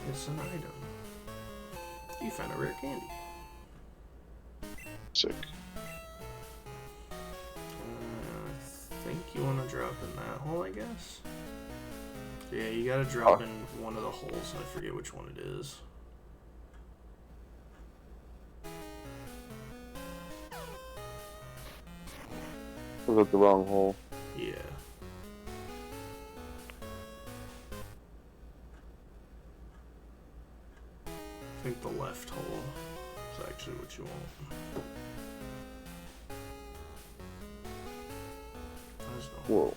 It's an item. You found a rare candy. Sick. I think you want to drop in that hole, I guess? Yeah, you gotta drop in one of the holes. I forget which one it is. Was it the wrong hole? Yeah. I think the left hole is actually what you want. There's no hole. Whoa.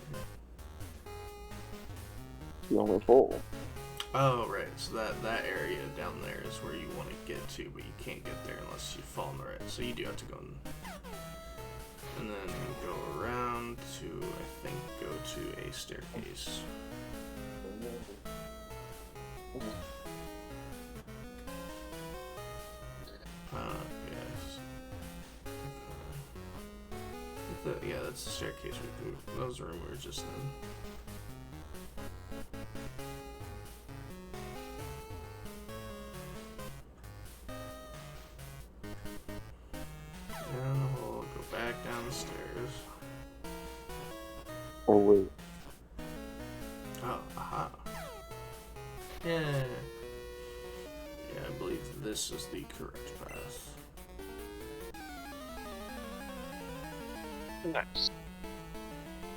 The only hole. Oh, right. So that area down there is where you want to get to, but you can't get there unless you fall in the right. So you do have to go in. And then go around to, I think, go to a staircase. Yes. Yeah, that's the staircase. That was the room we were just in. And we'll go back down the stairs. Oh, wait. Oh, aha. Yeah. Yeah, I believe this is the correct path. Nice.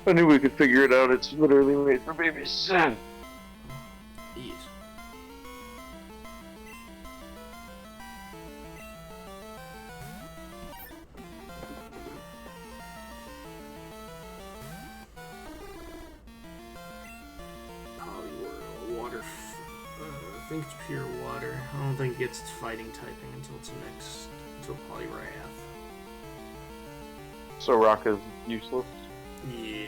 I knew we could figure it out. It's literally made for babies. Yes. Water. I think it's pure water. I don't think it gets its fighting typing until Poliwrath. So rock is useless? Yeah.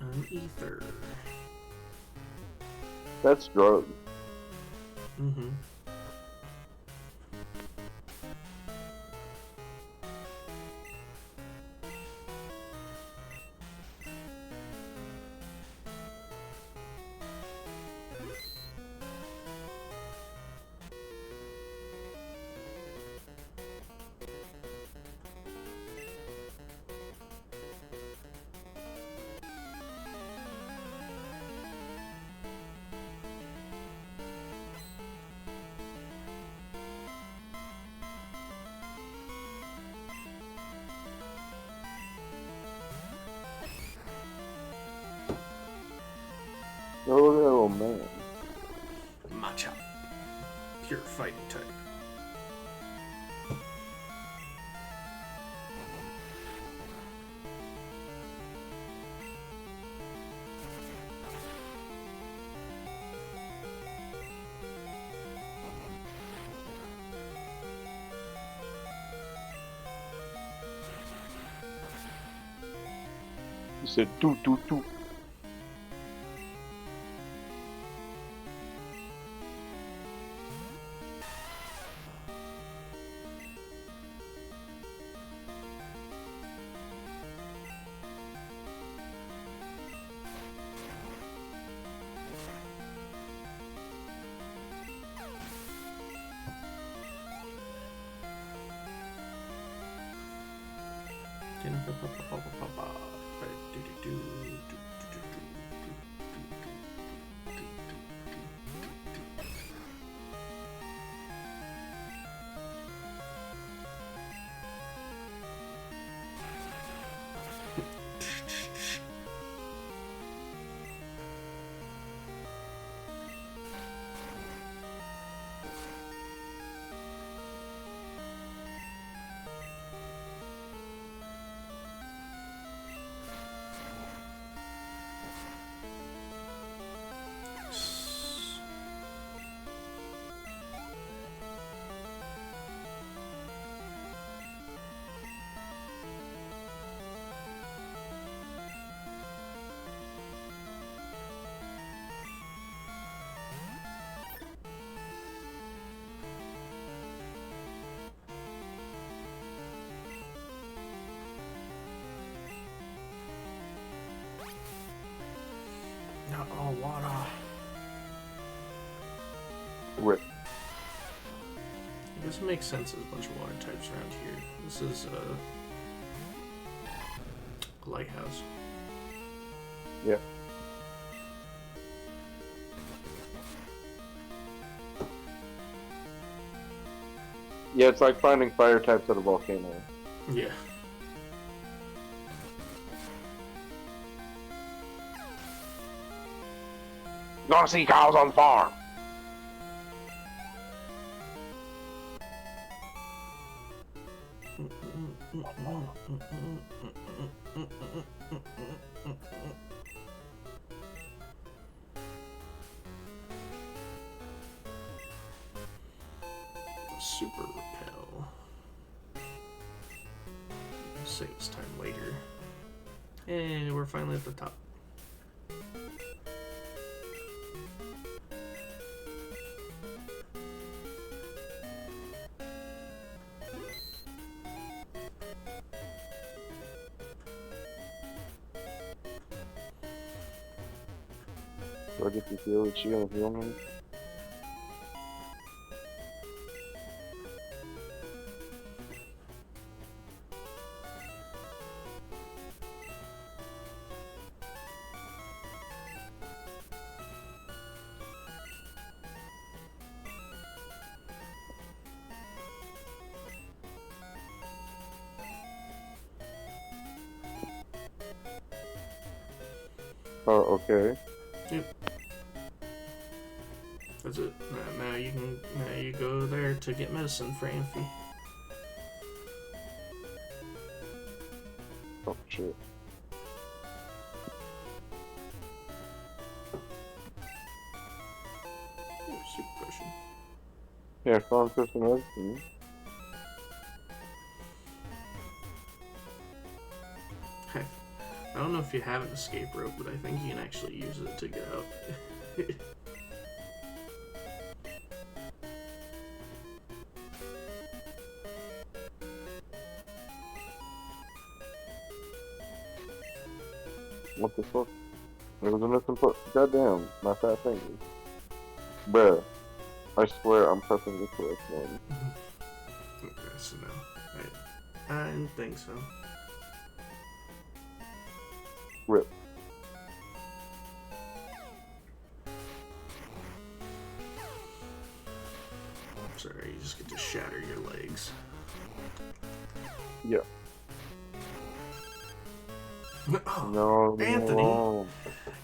An ether. That's drugs. Mm-hmm. Oh, look at that little man. Matcha. Pure fighting type. He said, "Doo doo doo." Not all water. Rip. I guess it makes sense there's a bunch of water types around here. This is Lighthouse. Yeah. Yeah, it's like finding fire types at a volcano. Yeah. Gonna see cows on the farm. Super repel. Save this time later. And we're finally at the top. Do I get to heal? Is she gonna heal me? Oh, okay. Yep. That's it. Now you go there to get medicine for Amphi. shit. Super potion. Yeah, Spawn System everything. Heck, I don't know if you have an escape rope, but I think you can actually use it to get out. What the fuck? There was a missing foot. Goddamn, my fat fingers. Bruh. I swear I'm pressing the correct one. Okay, so no. I didn't think so. Rip. Sorry, you just get to shatter your legs. Yeah. Oh, No, Anthony! no.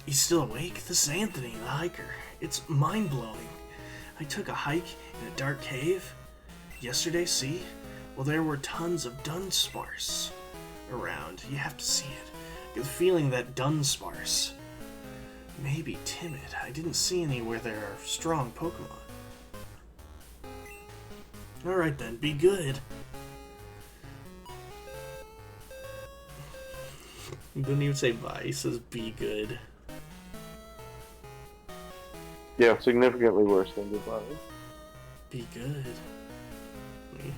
You still awake? This is Anthony, the hiker. It's mind-blowing. I took a hike in a dark cave yesterday, see? Well, there were tons of dunsparce around. You have to see it. I get the feeling that dunsparce may be timid. I didn't see any where there are strong Pokemon. Alright then, be good. He didn't even say bye, he says be good. Yeah, significantly worse than goodbye. Be good. He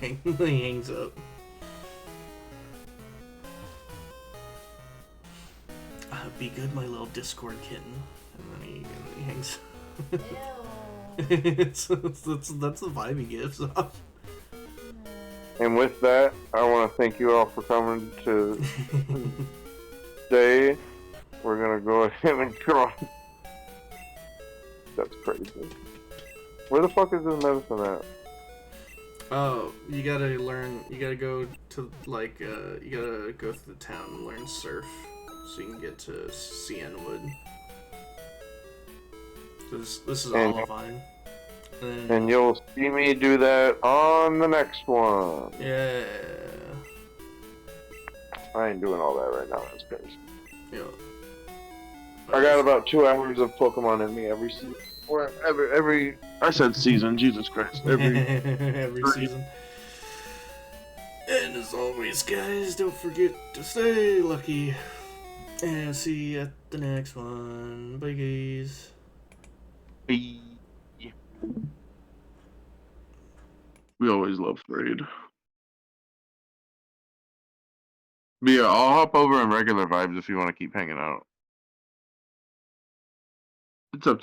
hangs up. Be good, my little Discord kitten. And then he hangs. Ew. That's the vibe he gives off. And with that, I want to thank you all for coming to today. We're gonna go ahead and draw. That's crazy. Where the fuck is this medicine at? Oh, you gotta learn. You gotta go to like. You gotta go through the town and learn surf, so you can get to Cianwood. So this is Olivine. And you'll see me do that on the next one. Yeah. I ain't doing all that right now. That's crazy. Yeah. I got about 2 hours of Pokemon in me every season. Or every. I said season. Jesus Christ. Every season. And as always, guys, don't forget to stay lucky. And see you at the next one. Bye, guys. Bye. We always love Braid. But yeah, I'll hop over in regular vibes if you want to keep hanging out. It's up to